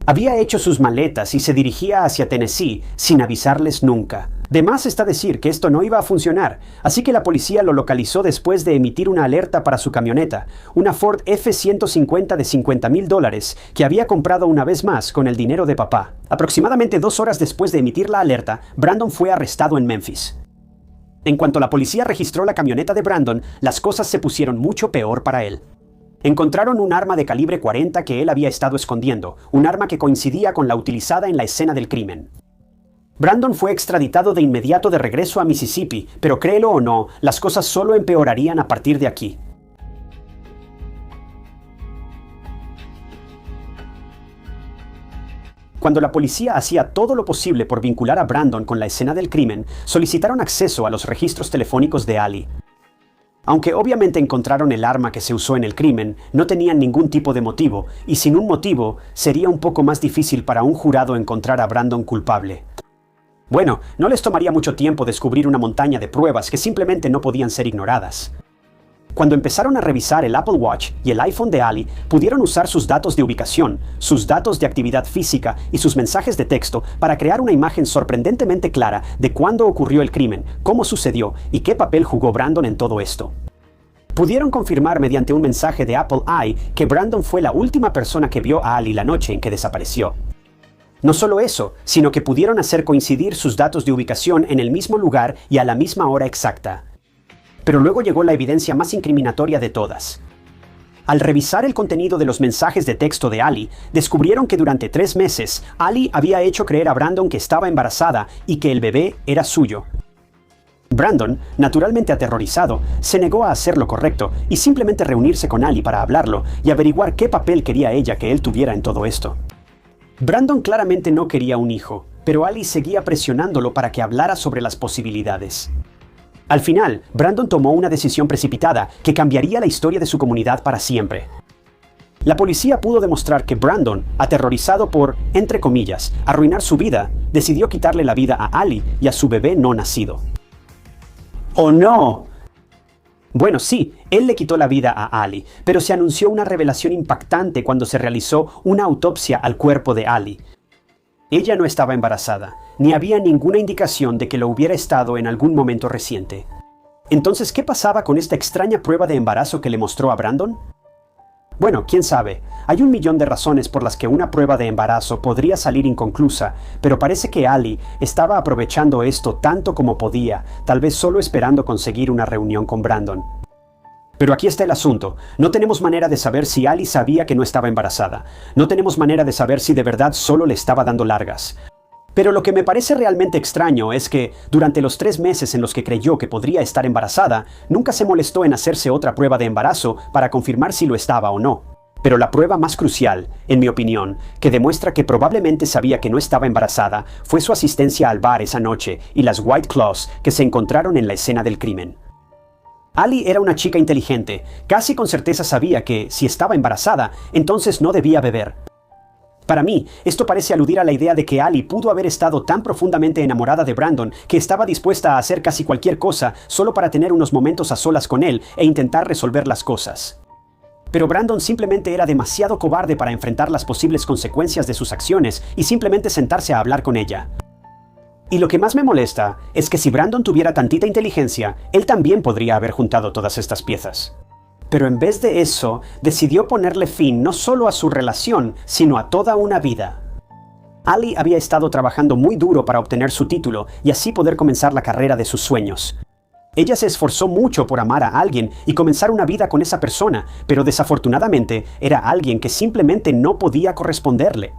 Speaker 1: Había hecho sus maletas y se dirigía hacia Tennessee sin avisarles nunca. De más está decir que esto no iba a funcionar, así que la policía lo localizó después de emitir una alerta para su camioneta, una Ford F-150 de $50,000 que había comprado una vez más con el dinero de papá. Aproximadamente 2 horas después de emitir la alerta, Brandon fue arrestado en Memphis. En cuanto la policía registró la camioneta de Brandon, las cosas se pusieron mucho peor para él. Encontraron un arma de calibre .40 que él había estado escondiendo, un arma que coincidía con la utilizada en la escena del crimen. Brandon fue extraditado de inmediato de regreso a Mississippi, pero créelo o no, las cosas solo empeorarían a partir de aquí. Cuando la policía hacía todo lo posible por vincular a Brandon con la escena del crimen, solicitaron acceso a los registros telefónicos de Ali. Aunque obviamente encontraron el arma que se usó en el crimen, no tenían ningún tipo de motivo, y sin un motivo sería un poco más difícil para un jurado encontrar a Brandon culpable. Bueno, no les tomaría mucho tiempo descubrir una montaña de pruebas que simplemente no podían ser ignoradas. Cuando empezaron a revisar el Apple Watch y el iPhone de Ali, pudieron usar sus datos de ubicación, sus datos de actividad física y sus mensajes de texto para crear una imagen sorprendentemente clara de cuándo ocurrió el crimen, cómo sucedió y qué papel jugó Brandon en todo esto. Pudieron confirmar mediante un mensaje de Apple Eye que Brandon fue la última persona que vio a Ali la noche en que desapareció. No solo eso, sino que pudieron hacer coincidir sus datos de ubicación en el mismo lugar y a la misma hora exacta. Pero luego llegó la evidencia más incriminatoria de todas. Al revisar el contenido de los mensajes de texto de Ali, descubrieron que durante 3 meses, Ali había hecho creer a Brandon que estaba embarazada y que el bebé era suyo. Brandon, naturalmente aterrorizado, se negó a hacer lo correcto y simplemente reunirse con Ali para hablarlo y averiguar qué papel quería ella que él tuviera en todo esto. Brandon claramente no quería un hijo, pero Ali seguía presionándolo para que hablara sobre las posibilidades. Al final, Brandon tomó una decisión precipitada que cambiaría la historia de su comunidad para siempre. La policía pudo demostrar que Brandon, aterrorizado por, entre comillas, arruinar su vida, decidió quitarle la vida a Ali y a su bebé no nacido. ¡Oh no! Bueno, sí, él le quitó la vida a Ali, pero se anunció una revelación impactante cuando se realizó una autopsia al cuerpo de Ali. Ella no estaba embarazada, ni había ninguna indicación de que lo hubiera estado en algún momento reciente. Entonces, ¿qué pasaba con esta extraña prueba de embarazo que le mostró a Brandon? Bueno, quién sabe. Hay 1.000.000 de razones por las que una prueba de embarazo podría salir inconclusa, pero parece que Ali estaba aprovechando esto tanto como podía, tal vez solo esperando conseguir una reunión con Brandon. Pero aquí está el asunto. No tenemos manera de saber si Ali sabía que no estaba embarazada. No tenemos manera de saber si de verdad solo le estaba dando largas. Pero lo que me parece realmente extraño es que, durante los 3 meses en los que creyó que podría estar embarazada, nunca se molestó en hacerse otra prueba de embarazo para confirmar si lo estaba o no. Pero la prueba más crucial, en mi opinión, que demuestra que probablemente sabía que no estaba embarazada, fue su asistencia al bar esa noche y las White Claws que se encontraron en la escena del crimen. Ali era una chica inteligente, casi con certeza sabía que, si estaba embarazada, entonces no debía beber. Para mí, esto parece aludir a la idea de que Ali pudo haber estado tan profundamente enamorada de Brandon que estaba dispuesta a hacer casi cualquier cosa solo para tener unos momentos a solas con él e intentar resolver las cosas. Pero Brandon simplemente era demasiado cobarde para enfrentar las posibles consecuencias de sus acciones y simplemente sentarse a hablar con ella. Y lo que más me molesta es que si Brandon tuviera tantita inteligencia, él también podría haber juntado todas estas piezas. Pero en vez de eso, decidió ponerle fin no solo a su relación, sino a toda una vida. Ali había estado trabajando muy duro para obtener su título y así poder comenzar la carrera de sus sueños. Ella se esforzó mucho por amar a alguien y comenzar una vida con esa persona, pero desafortunadamente era alguien que simplemente no podía corresponderle.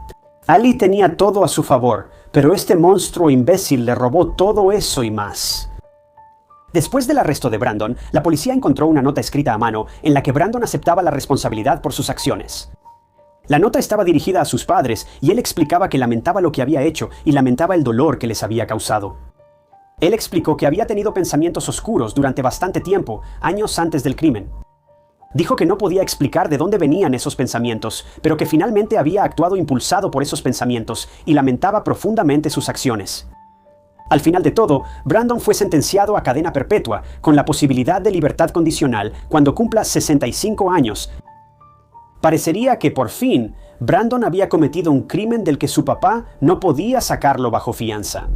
Speaker 1: Ali tenía todo a su favor, pero este monstruo imbécil le robó todo eso y más. Después del arresto de Brandon, la policía encontró una nota escrita a mano en la que Brandon aceptaba la responsabilidad por sus acciones. La nota estaba dirigida a sus padres y él explicaba que lamentaba lo que había hecho y lamentaba el dolor que les había causado. Él explicó que había tenido pensamientos oscuros durante bastante tiempo, años antes del crimen. Dijo que no podía explicar de dónde venían esos pensamientos, pero que finalmente había actuado impulsado por esos pensamientos y lamentaba profundamente sus acciones. Al final de todo, Brandon fue sentenciado a cadena perpetua, con la posibilidad de libertad condicional cuando cumpla 65 años. Parecería que por fin, Brandon había cometido un crimen del que su papá no podía sacarlo bajo fianza.